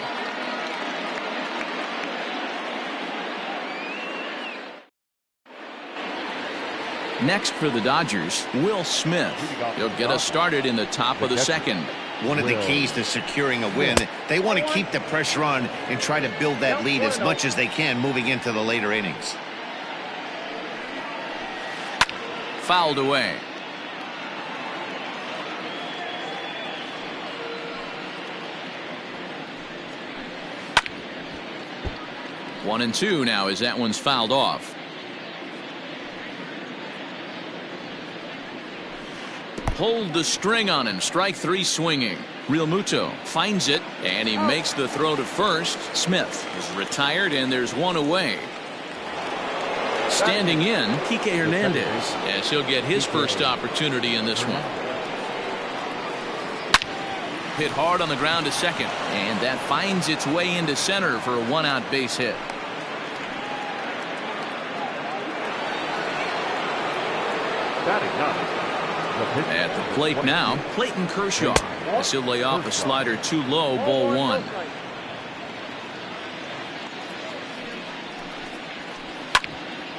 Next for the Dodgers, Will Smith. He'll get us started in the top of the second. One of the keys to securing a win, they want to keep the pressure on and try to build that lead as much as they can moving into the later innings. Fouled away. One and two now as that one's fouled off. Hold the string on him. Strike three swinging. Realmuto finds it, and he makes the throw to first. Smith is retired, and there's one away. Standing in, Kike Hernandez, as he'll get his first opportunity in this one. Hit hard on the ground to second, and that finds its way into center for a one-out base hit. At the plate now, Clayton Kershaw. As he'll lay off a slider too low, ball one.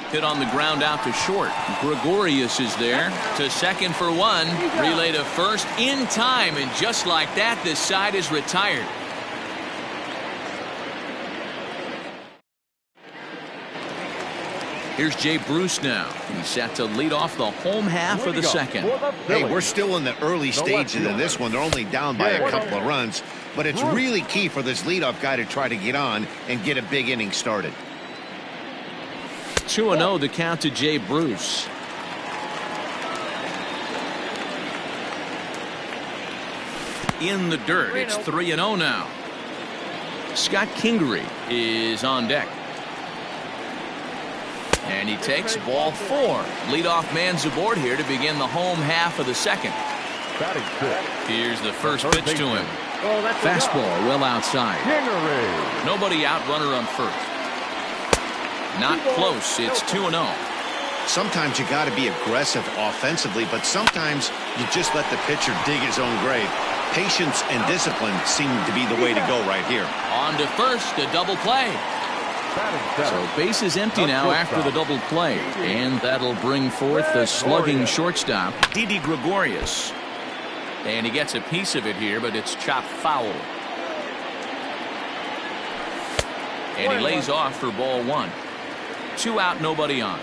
Hit on the ground out to short. Gregorius is there to second for one. Relay to first in time, and just like that, this side is retired. Here's Jay Bruce now. He's set to lead off the home half of the second. Hey, we're still in the early stages of this one. They're only down by a couple of runs, but it's really key for this leadoff guy to try to get on and get a big inning started. 2-0 the count to Jay Bruce. In the dirt, it's 3-0 now. Scott Kingery is on deck. And he takes ball four. Leadoff man's aboard here to begin the home half of the second. Here's the first pitch to him. Fastball well outside. Nobody out, runner on first. Not close. It's 2-0. Sometimes you got to be aggressive offensively, but sometimes you just let the pitcher dig his own grave. Patience and discipline seem to be the way to go right here. On to first, a double play. So base is empty now after the double play, and that'll bring forth the slugging shortstop, Didi Gregorius. And he gets a piece of it here, but it's chopped foul. And he lays off for ball one. 2 out, nobody on.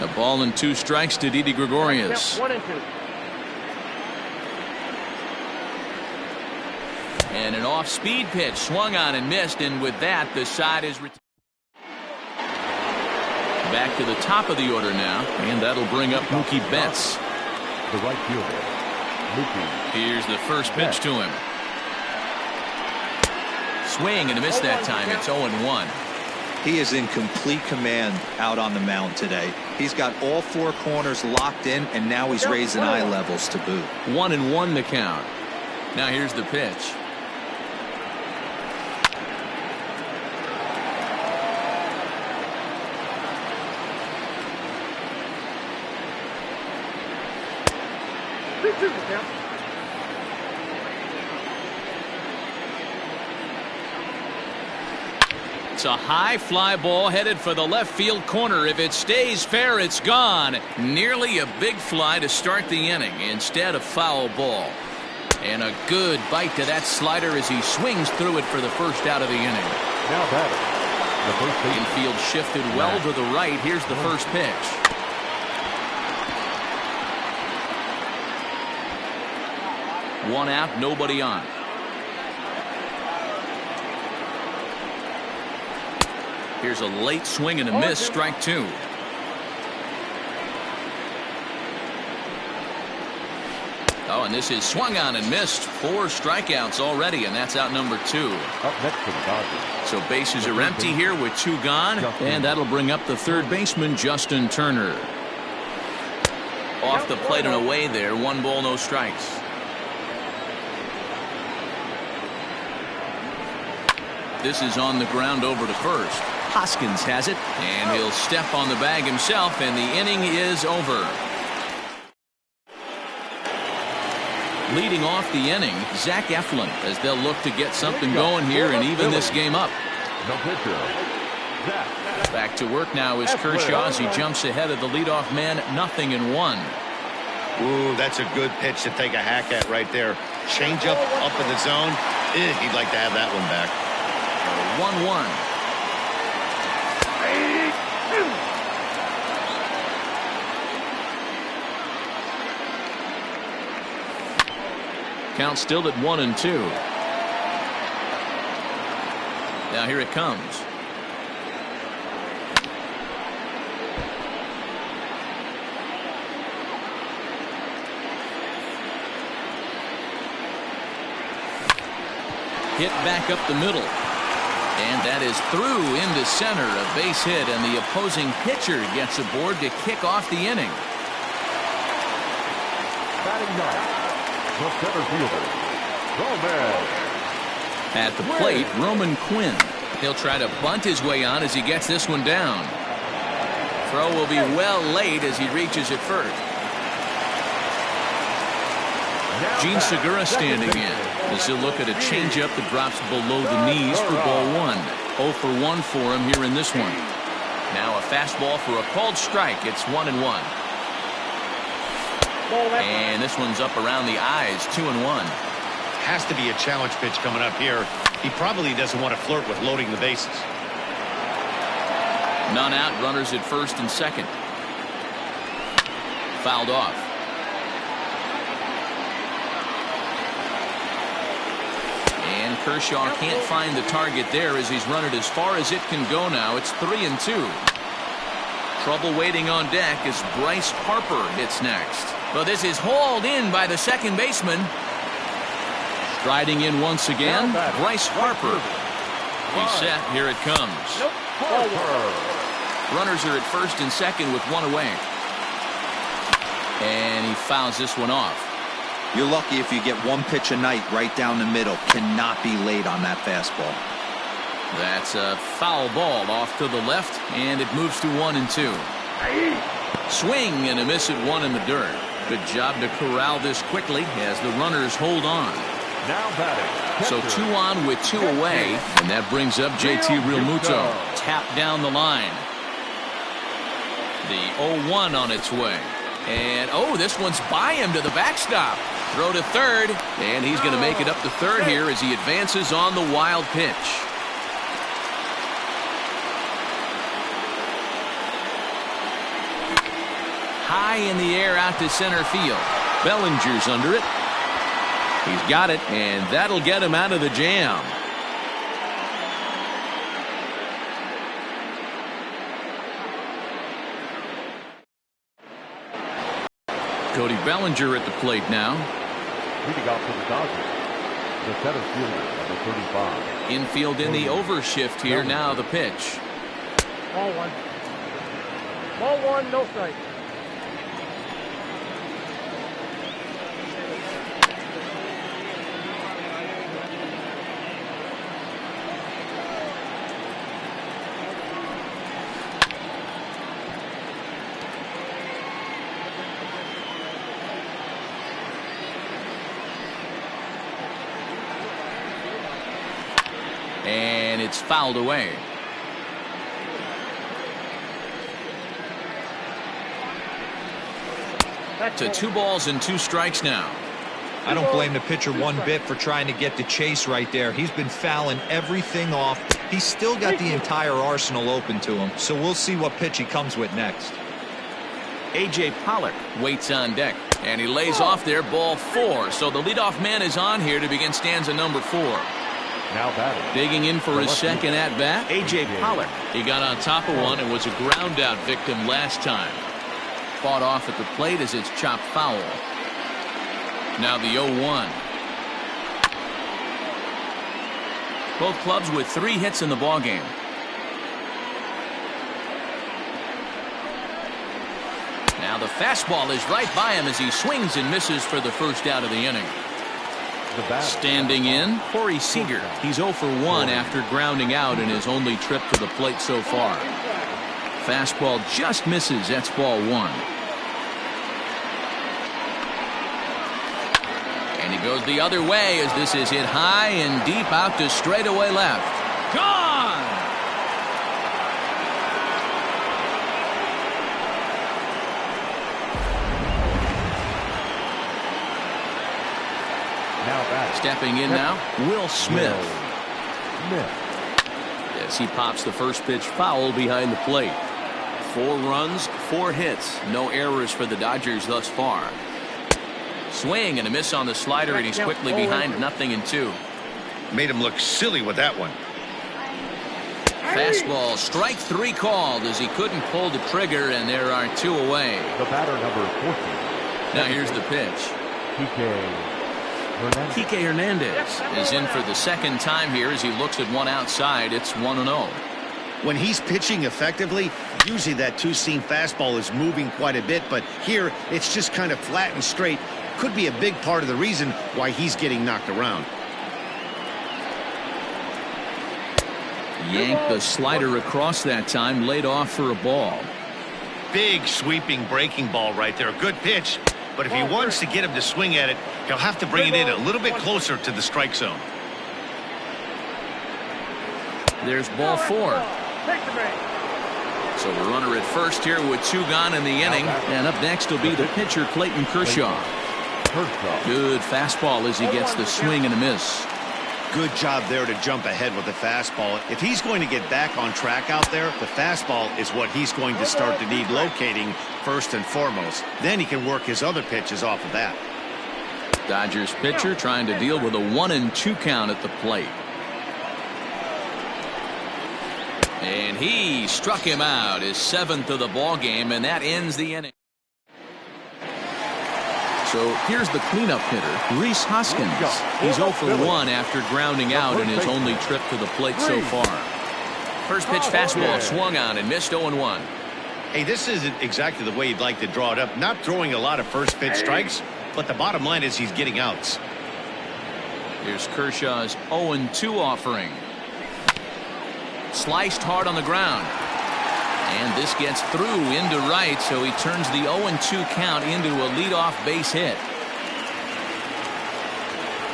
A ball and 2 strikes to Didi Gregorius. 1 and 2. And an off-speed pitch swung on and missed, and with that, the side is back to the top of the order now, and that'll bring up Mookie Betts. The right fielder, Mookie. Here's the first pitch to him. Swing and a miss that time. It's 0-1. He is in complete command out on the mound today. He's got all four corners locked in, and now he's raising eye levels to boot. 1-1 the count. Now here's the pitch. It's a high fly ball headed for the left field corner. If it stays fair, it's gone. Nearly a big fly to start the inning. Instead, a foul ball. And a good bite to that slider as he swings through it for the first out of the inning. Now batting, the first baseman. Infield shifted well to the right. Here's the first pitch. One out, nobody on. Here's a late swing and a miss, strike two. Oh, and this is swung on and missed. 4 strikeouts already, and that's out number 2. Up next for the Dodgers. So bases are empty here with 2 gone, and that'll bring up the third baseman, Justin Turner. Off the plate and away there, 1 ball, no strikes. This is on the ground over to first. Hoskins has it, and he'll step on the bag himself, and the inning is over. Leading off the inning, Zach Eflin, as they'll look to get something going here and even this game up. No pitcher. Back to work now is Kershaw as he jumps ahead of the leadoff man, 0-1. Ooh, that's a good pitch to take a hack at right there. Change up in the zone. He'd like to have that one back. 1-1. Count still at 1-2. Now here it comes. Hit back up the middle. And that is through into center, a base hit, and the opposing pitcher gets aboard to kick off the inning. Batting ninth, the center fielder, Gomez. At the plate, Roman Quinn. He'll try to bunt his way on as he gets this one down. Throw will be well late as he reaches it first. Gene Segura standing in as he'll look at a changeup that drops below the knees for ball 1. 0 for 1 for him here in this one. Now a fastball for a called strike. It's 1-1. And this one's up around the eyes, 2-1. Has to be a challenge pitch coming up here. He probably doesn't want to flirt with loading the bases. None out, runners at first and second. Fouled off. And Kershaw can't find the target there as he's run it as far as it can go now. It's 3-2. Trouble waiting on deck as Bryce Harper hits next. Well, this is hauled in by the second baseman. Striding in once again, Bryce Harper. He's set. Here it comes. Runners are at first and second with 1 away. And he fouls this one off. You're lucky if you get 1 pitch a night right down the middle. Cannot be late on that fastball. That's a foul ball off to the left, and it moves to 1-2. Swing and a miss at 1 in the dirt. Good job to corral this quickly as the runners hold on. Now batting. So 2 on with 2 away, and that brings up JT Realmuto. Tap down the line. The 0-1 on its way. And, oh, this one's by him to the backstop. Throw to third, and he's going to make it up to third here as he advances on the wild pitch. High in the air out to center field. Bellinger's under it. He's got it, and that'll get him out of the jam. Cody Bellinger at the plate now. Leading off for the Dodgers, the center fielder, number 35. Infield in the over shift here. Now the pitch. Ball 1. Ball one, no strike. And it's fouled away. To 2 balls and 2 strikes now. I don't blame the pitcher one bit for trying to get the chase right there. He's been fouling everything off. He's still got the entire arsenal open to him, so we'll see what pitch he comes with next. A.J. Pollock waits on deck, and he lays off there, ball 4. So the leadoff man is on here to begin stanza number 4. Now batting. Digging in for his second at-bat, A.J. Pollock. He got on top of one and was a ground-out victim last time. Fought off at the plate as it's chopped foul. Now the 0-1. Both clubs with 3 hits in the ballgame. Now the fastball is right by him as he swings and misses for the first out of the inning. Standing in, Corey Seager. He's 0 for 1 after grounding out in his only trip to the plate so far. Fastball just misses. That's ball 1. And he goes the other way as this is hit high and deep out to straightaway left. Gone! Stepping in now, Will Smith. As he pops the first pitch foul behind the plate. 4 runs, 4 hits. No errors for the Dodgers thus far. Swing and a miss on the slider, and he's quickly behind 0-2. Made him look silly with that one. Fastball, strike 3 called as he couldn't pull the trigger, and there are 2 away. The batter number 14. Now here's the pitch. Kike Hernandez is in for the second time here as he looks at one outside. It's 1-0. When he's pitching effectively, usually that 2-seam fastball is moving quite a bit, but here it's just kind of flat and straight. Could be a big part of the reason why he's getting knocked around. Yanked the slider across that time, laid off for a ball. Big sweeping breaking ball right there. Good pitch. But if he wants to get him to swing at it, he'll have to bring it in a little bit closer to the strike zone. There's ball 4. So the runner at first here with 2 gone in the inning. And up next will be the pitcher, Clayton Kershaw. Good fastball as he gets the swing and a miss. Good job there to jump ahead with the fastball. If he's going to get back on track out there, the fastball is what he's going to start to need locating first and foremost. Then he can work his other pitches off of that. Dodgers pitcher trying to deal with a 1-2 count at the plate. And he struck him out, his 7th of the ball game, and that ends the inning. So here's the cleanup hitter, Rhys Hoskins. He's 0 for 1 after grounding out in his only trip to the plate so far. First pitch fastball swung on and missed 0-1. Hey, this isn't exactly the way you'd like to draw it up. Not throwing a lot of first pitch strikes, but the bottom line is he's getting outs. Here's Kershaw's 0-2 offering. Sliced hard on the ground. And this gets through into right, so he turns the 0-2 count into a leadoff base hit.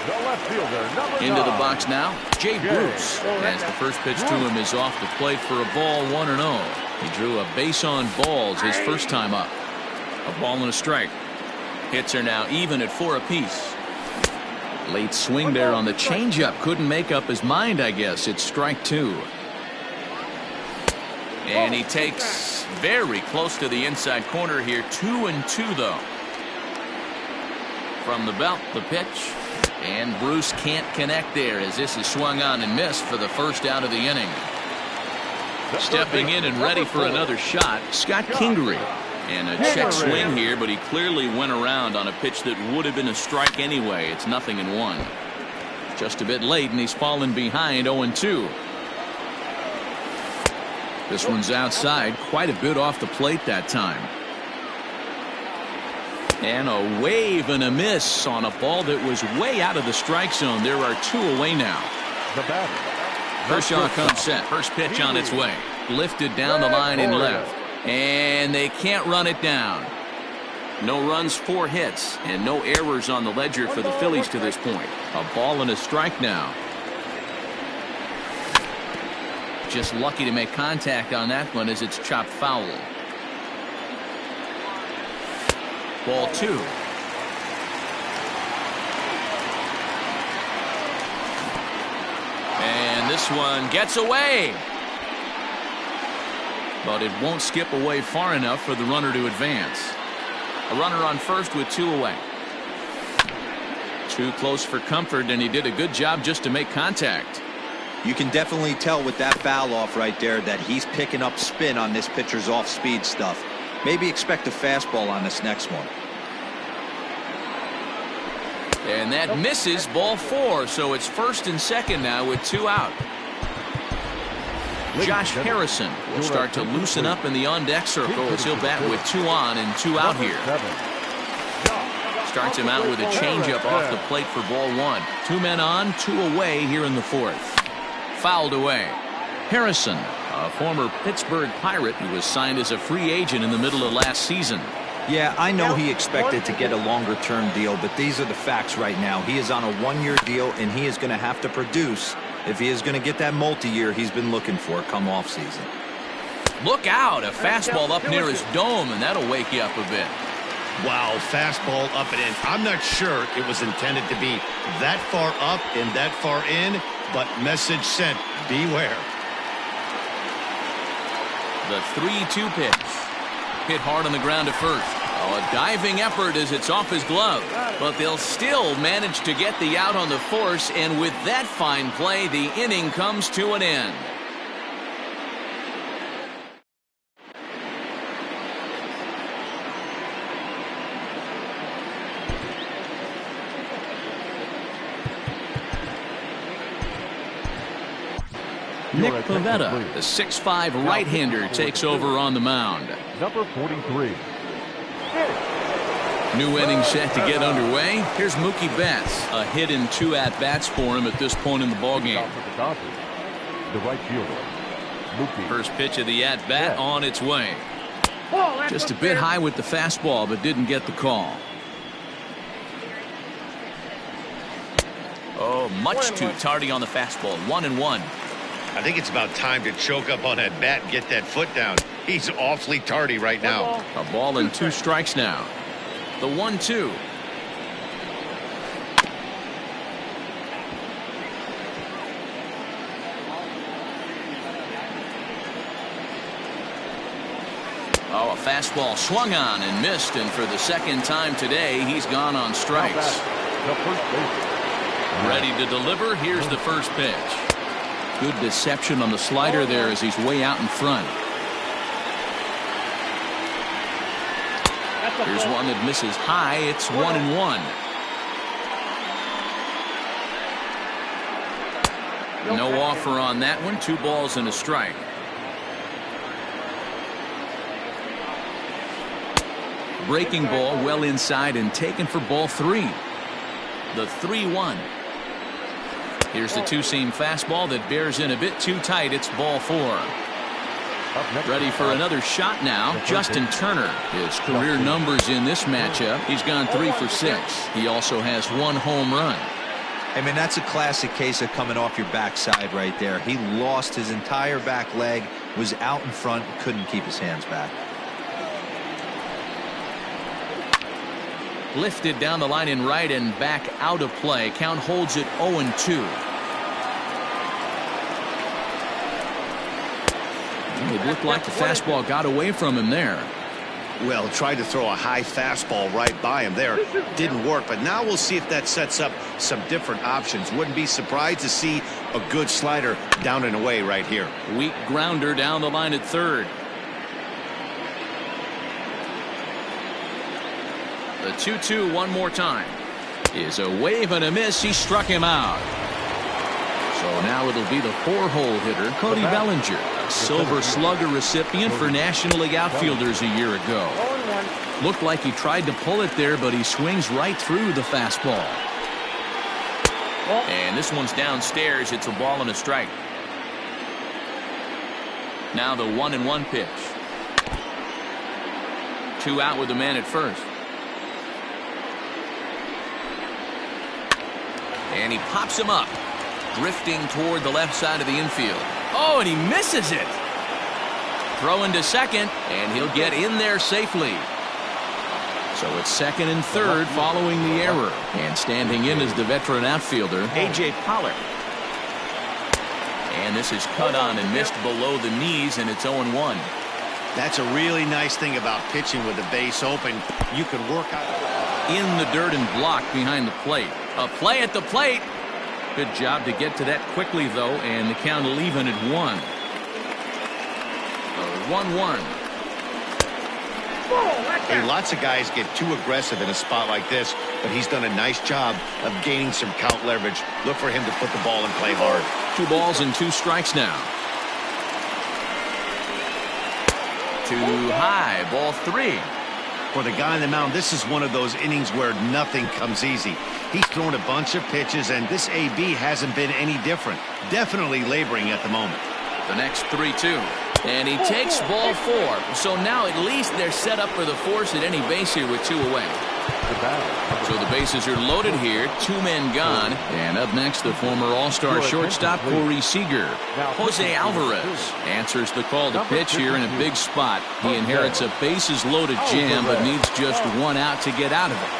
The left fielder, number 9. Into the box now, Jay Bruce. As the first pitch to him is off the plate for a ball, 1-0. He drew a base on balls his first time up. A ball and a strike. Hits are now even at 4 apiece. Late swing there on the changeup. Couldn't make up his mind, I guess. It's strike 2. And he takes very close to the inside corner here. 2-2 though. From the belt, the pitch. And Bruce can't connect there as this is swung on and missed for the first out of the inning. Stepping in and ready for another shot, Scott Kingery. And a check swing here, but he clearly went around on a pitch that would have been a strike anyway. It's 0-1. Just a bit late, and he's fallen behind 0-2. This one's outside, quite a bit off the plate that time. And a wave and a miss on a ball that was way out of the strike zone. There are 2 away now. The batter. Kershaw comes set. First pitch on its way. Lifted down the line in left. And they can't run it down. No runs, 4 hits, and no errors on the ledger for the Phillies to this point. A ball and a strike now. Just lucky to make contact on that one as it's chopped foul. Ball 2. And this one gets away. But it won't skip away far enough for the runner to advance. A runner on first with 2 away. Too close for comfort, and he did a good job just to make contact. You can definitely tell with that foul off right there that he's picking up spin on this pitcher's off-speed stuff. Maybe expect a fastball on this next one. And that misses, ball 4, so it's first and second now with 2 out. Josh Harrison will start to loosen up in the on-deck circle as he'll bat with 2 on and 2 out here. Starts him out with a changeup off the plate for ball 1. 2 men on, 2 away here in the 4th. Fouled away. Harrison, a former Pittsburgh Pirate who was signed as a free agent in the middle of last season. Yeah, I know he expected to get a longer-term deal, but these are the facts right now. He is on a 1-year deal, and he is going to have to produce if he is going to get that multi-year he's been looking for come off-season. Look out, a fastball up near his dome, and that'll wake you up a bit. Wow, fastball up and in. I'm not sure it was intended to be that far up and that far in, but message sent, beware. The 3-2 pitch. Hit hard on the ground to first. Oh, a diving effort as it's off his glove. But they'll still manage to get the out on the force, and with that fine play, the inning comes to an end. Nick Pivetta, the 6'5" right-hander, takes over on the mound. Number 43. New inning set to get underway. Here's Mookie Betts. A hit in 2 at-bats for him at this point in the ballgame. The right fielder, Mookie. First pitch of the at-bat on its way. Just a bit high with the fastball, but didn't get the call. Oh, much too tardy on the fastball. 1-1. I think it's about time to choke up on that bat and get that foot down. He's awfully tardy right now. A ball and 2 strikes now. The 1-2. Oh, a fastball swung on and missed, and for the second time today, he's gone on strikes. Ready to deliver. Here's the first pitch. Good deception on the slider there as he's way out in front. Here's one that misses high. It's 1-1. No offer on that one. 2 balls and a strike. Breaking ball well inside and taken for ball 3. The 3-1. Here's the 2-seam fastball that bears in a bit too tight. It's ball 4. Ready for another shot now. Justin Turner. His career numbers in this matchup. He's gone 3 for 6. He also has 1 home run. I mean, that's a classic case of coming off your backside right there. He lost his entire back leg, was out in front, couldn't keep his hands back. Lifted down the line in right and back out of play. Count holds it 0-2. It looked like the fastball got away from him there. Well, tried to throw a high fastball right by him there. Didn't work, but now we'll see if that sets up some different options. Wouldn't be surprised to see a good slider down and away right here. Weak grounder down the line at third. The 2-2 one more time. Is a wave and a miss. He struck him out. So now it'll be the 4-hole hitter, Cody Bellinger. Silver Slugger recipient for National League outfielders a year ago. 0-1. Looked like he tried to pull it there, but he swings right through the fastball. And this one's downstairs. It's a ball and a strike. Now the 1-1 pitch. 2 out with the man at first. And he pops him up, drifting toward the left side of the infield. Oh, and he misses it. Throw into second, and he'll get in there safely. So it's second and third following the error. And standing in is the veteran outfielder, A.J. Pollard. And this is cut on and missed below the knees, and it's 0-1. That's a really nice thing about pitching with the base open. You can work out In the dirt and blocked behind the plate. A play at the plate. Good job to get to that quickly, though, and the count will even at 1. 1-1. Hey, lots of guys get too aggressive in a spot like this, but he's done a nice job of gaining some count leverage. Look for him to put the ball and play hard. 2 balls and 2 strikes now. Too high, ball 3. For the guy on the mound, this is one of those innings where nothing comes easy. He's thrown a bunch of pitches, and this AB hasn't been any different. Definitely laboring at the moment. The next 3-2. And he takes ball 4. So now at least they're set up for the force at any base here with 2 away. So the bases are loaded here. 2 men gone. And up next, the former All-Star shortstop, Corey Seager. Jose Alvarez answers the call to pitch here in a big spot. He inherits a bases-loaded jam, but needs just 1 out to get out of it.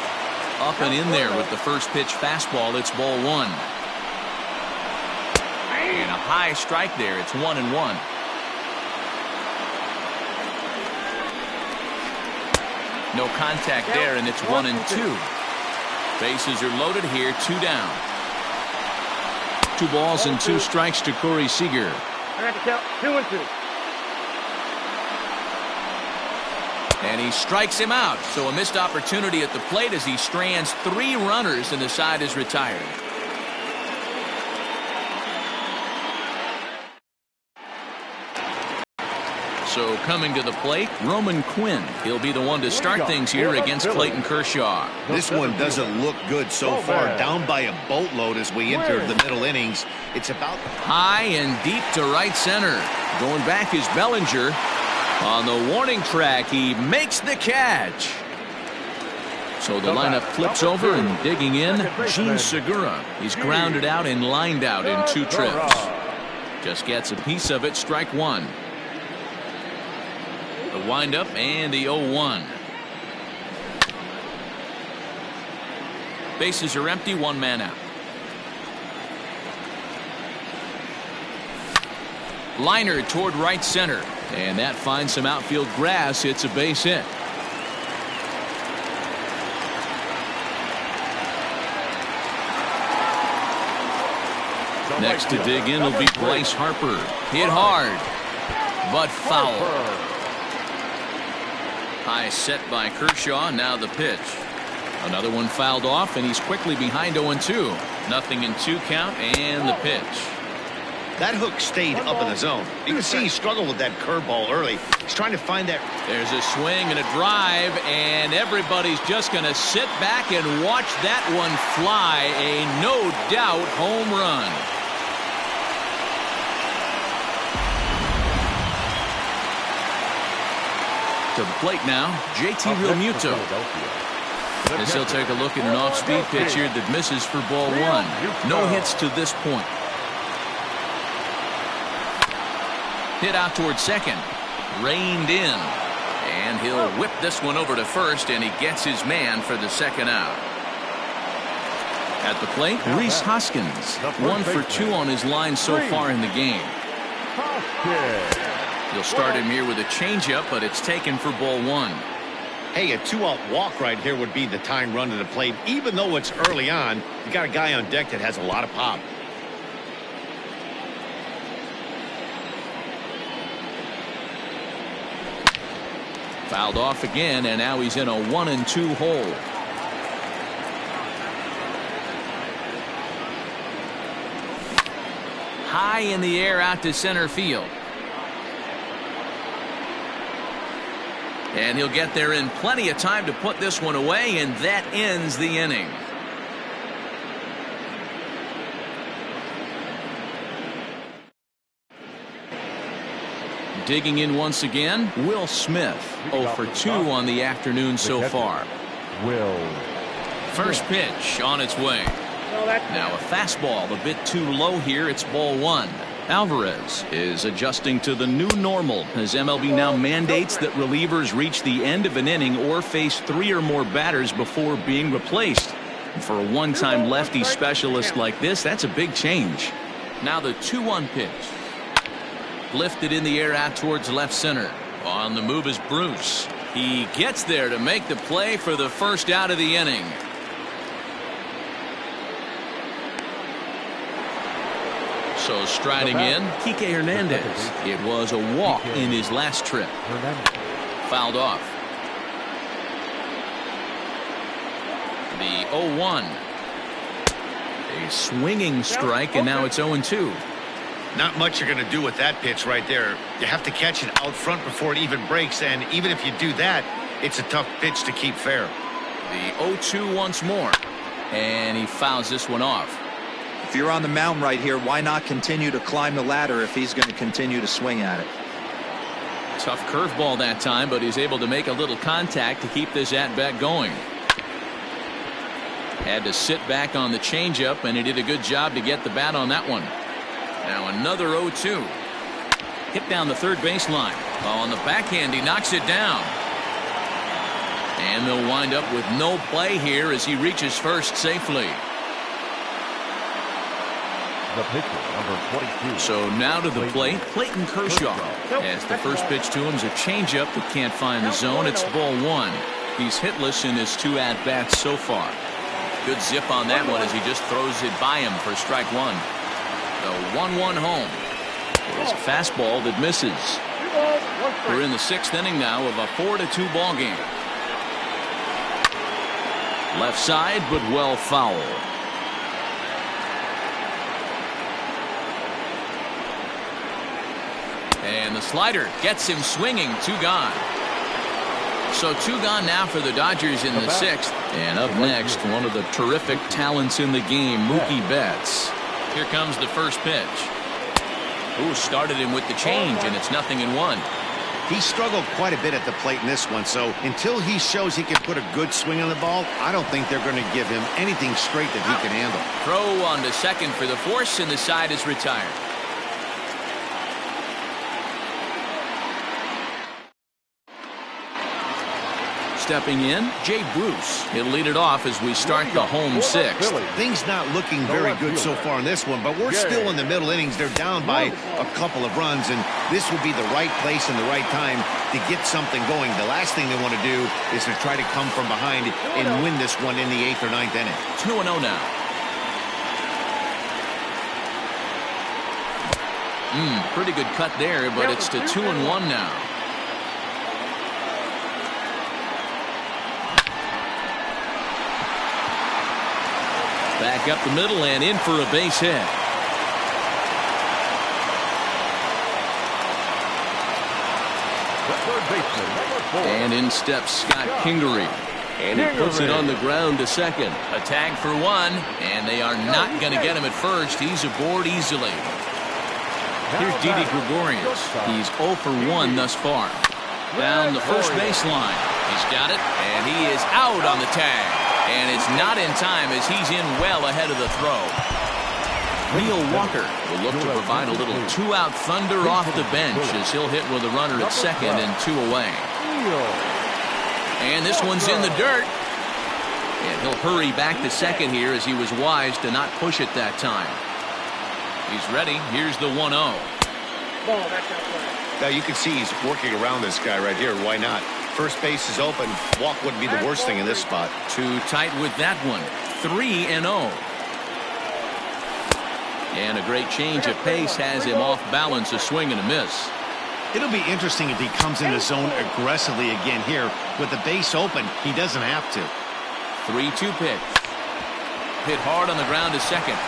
Up and in there with the first pitch fastball. It's ball 1. And a high strike there. It's 1-1. No contact there, and it's 1-2. Bases are loaded here, 2 down. 2 balls and 2 strikes to Corey Seager. I got to count 2-2. And he strikes him out. So a missed opportunity at the plate as he strands 3 runners, and the side is retired. So coming to the plate, Roman Quinn. He'll be the one to start things here against Clayton Kershaw. This one doesn't look good so far. Down by a boatload as we enter the middle innings. It's about high and deep to right center. Going back is Bellinger. On the warning track, he makes the catch. So the lineup flips over, and digging in, Gene Segura. He's grounded out and lined out in 2 trips. Just gets a piece of it, strike 1. The windup and the 0-1. Bases are empty, 1 man out. Liner toward right center, and that finds some outfield grass. It's a base hit. Next to dig in will be Bryce Harper. Hit hard, but foul. High set by Kershaw. Now the pitch. Another one fouled off, and he's quickly behind 0-2. 0-2 count, and the pitch. that hook stayed up in the zone. You can see he struggled with that curveball early. He's trying to find that. There's a swing and a drive, and everybody's just going to sit back and watch that one fly. A no-doubt home run. To the plate now, JT Realmuto. As he'll take a look at an off-speed pitch here that misses for ball one. No hits to this point. Hit out towards second. Reined in. And he'll whip this one over to first, and he gets his man for the second out. At the plate, Rhys Hoskins. 1 for 2 on his line so far in the game. He'll start him here with a changeup, but it's taken for ball one. Hey, a 2-out walk right here would be the tying run to the plate. Even though it's early on, you got a guy on deck that has a lot of pop. Fouled off again, and now he's in a 1-2 hole. High in the air out to center field. And he'll get there in plenty of time to put this one away, and that ends the inning. Digging in once again, Will Smith. 0 for 2 on the afternoon so far. Will. First pitch on its way. Now a fastball a bit too low here. It's ball 1. Alvarez is adjusting to the new normal as MLB now mandates that relievers reach the end of an inning or face 3 or more batters before being replaced. And for a one-time lefty specialist like this, that's a big change. Now the 2-1 pitch. Lifted in the air out towards left center. On the move is Bruce. He gets there to make the play for the first out of the inning. So striding in, Kike Hernandez. It was a walk in his last trip. Fouled off. The 0-1. A swinging strike, and now it's 0-2. Not much you're going to do with that pitch right there. You have to catch it out front before it even breaks, and even if you do that, it's a tough pitch to keep fair. The 0-2 once more, and he fouls this one off. If you're on the mound right here, why not continue to climb the ladder if he's going to continue to swing at it? Tough curveball that time, but he's able to make a little contact to keep this at-bat going. Had to sit back on the changeup, and he did a good job to get the bat on that one. Now another 0-2. Hit down the third baseline. On the backhand, he knocks it down. And they'll wind up with no play here as he reaches first safely. The pitcher, number 22. So now to the plate, Clayton Kershaw. As the first pitch to him is a changeup that can't find the zone. It's ball 1. He's hitless in his 2 at-bats so far. Good zip on that one as he just throws it by him for strike 1. The 1-1 home. It's a fastball that misses. We're in the 6th inning now of a 4-2 ball game. Left side, but well foul. And the slider gets him swinging. 2 gone. So 2 gone now for the Dodgers in the 6th. And up next, one of the terrific talents in the game, Mookie Betts. Here comes the first pitch. Ooh, started him with the change, and it's 0-1. He struggled quite a bit at the plate in this one, so until he shows he can put a good swing on the ball, I don't think they're going to give him anything straight that he can handle. Throw on to second for the force, and the side is retired. Stepping in, Jay Bruce. He'll lead it off as we start the home 6th. Things not looking very good so far in this one, but we're still in the middle innings. They're down by a couple of runs, and this would be the right place and the right time to get something going. The last thing they want to do is to try to come from behind and win this one in the 8th or 9th inning. 2-0 now. Pretty good cut there, but it's to 2-1 now. Back up the middle and in for a base hit. And in steps Scott Kingery. And he puts it on the ground to second. A tag for 1, and they are not going to get him at first. He's aboard easily. Here's Didi Gregorius. He's 0 for 1 thus far. Down the first baseline. He's got it, and he is out on the tag. And it's not in time as he's in well ahead of the throw. Neil Walker will look to provide a little 2-out thunder off the bench as he'll hit with a runner at second and 2 away. And this one's in the dirt. And he'll hurry back to second here as he was wise to not push it that time. He's ready. Here's the 1-0. Now you can see he's working around this guy right here. Why not? First base is open. Walk wouldn't be the worst thing in this spot. Too tight with that one. 3-0. And a great change of pace has him off balance, a swing and a miss. It'll be interesting if he comes in the zone aggressively again here. With the base open, he doesn't have to. 3-2 pitch. Hit hard on the ground to second.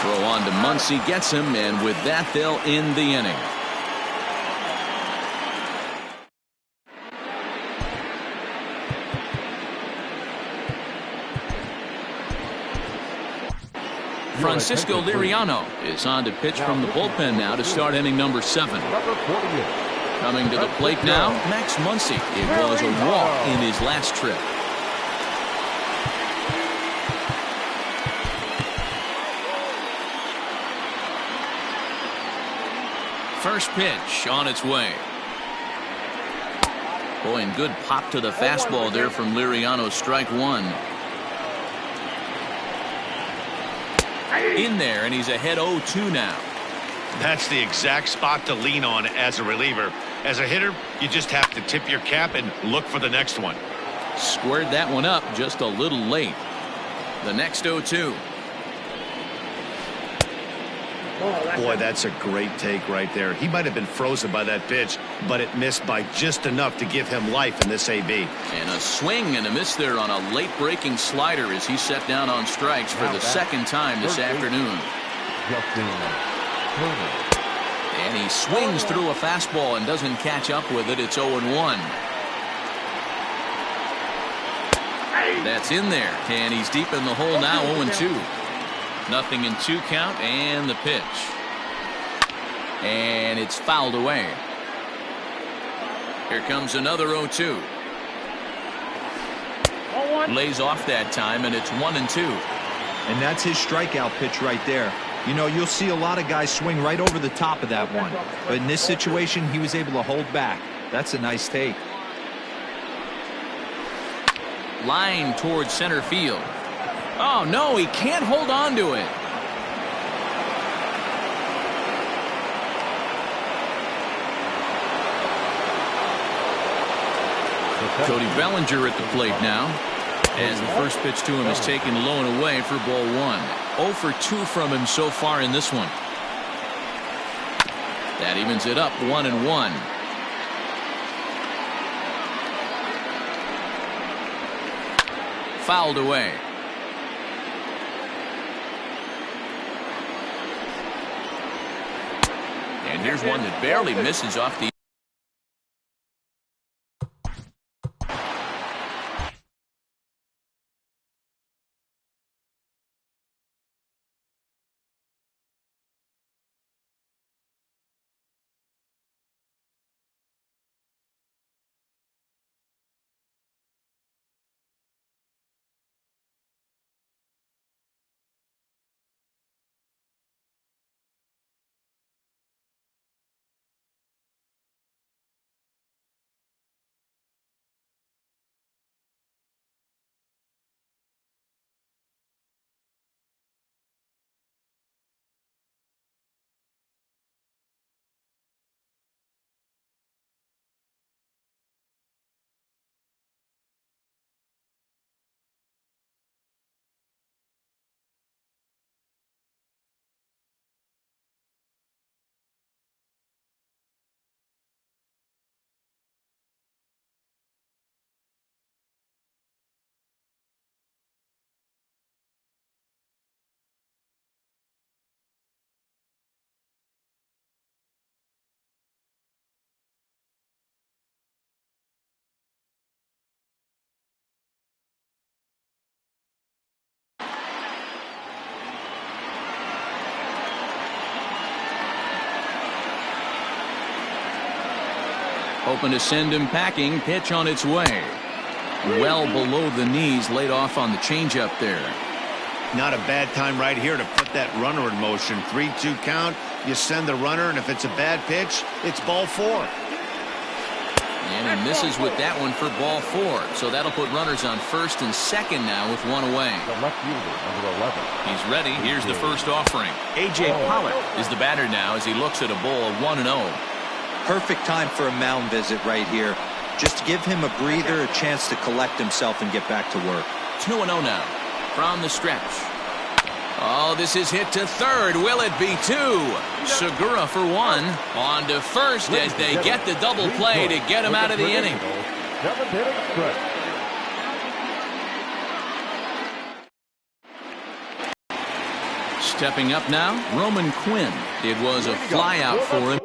Throw on to Muncy, gets him, and with that they'll end the inning. Francisco Liriano is on to pitch from the bullpen now to start inning number 7. Number 48. Coming to the plate now, Max Muncy. It was a walk in his last trip. First pitch on its way. Boy, and good pop to the fastball there from Liriano, strike 1. In there, and he's ahead 0-2 now. That's the exact spot to lean on as a reliever. As a hitter, you just have to tip your cap and look for the next one. Squared that one up just a little late. The next 0-2. Boy, that's a great take right there. He might have been frozen by that pitch, but it missed by just enough to give him life in this AB. And a swing and a miss there on a late breaking slider as he set down on strikes for the second time this afternoon. And he swings through a fastball and doesn't catch up with it. It's 0-1. That's in there, and he's deep in the hole now. 0-2. Nothing in 2 count, and the pitch. And it's fouled away. Here comes another 0-2. Lays off that time, and it's 1-2. And that's his strikeout pitch right there. You know, you'll see a lot of guys swing right over the top of that one. But in this situation, he was able to hold back. That's a nice take. Line towards center field. Oh, no, he can't hold on to it. Cody Bellinger at the plate now, as the first pitch to him is taken low and away for ball 1. 0 for 2 from him so far in this one. That evens it up, 1-1. Fouled away. And here's one that barely misses off the hoping to send him packing. Pitch on its way. Well below the knees, laid off on the changeup there. Not a bad time right here to put that runner in motion. 3-2 count. You send the runner, and if it's a bad pitch, it's ball 4. And he misses with that one for ball 4. So that'll put runners on first and second now with 1 away. The left fielder, number 11. He's ready. Here's the first offering. A.J. Pollock is the batter now as he looks at a ball of 1-0. Perfect time for a mound visit right here. Just to give him a breather, a chance to collect himself and get back to work. 2-0 now from the stretch. Oh, this is hit to third. Will it be 2? Segura for 1. On to first as they get the double play to get him out of the inning. 7th inning stretch. Stepping up now, Roman Quinn. It was a flyout for him.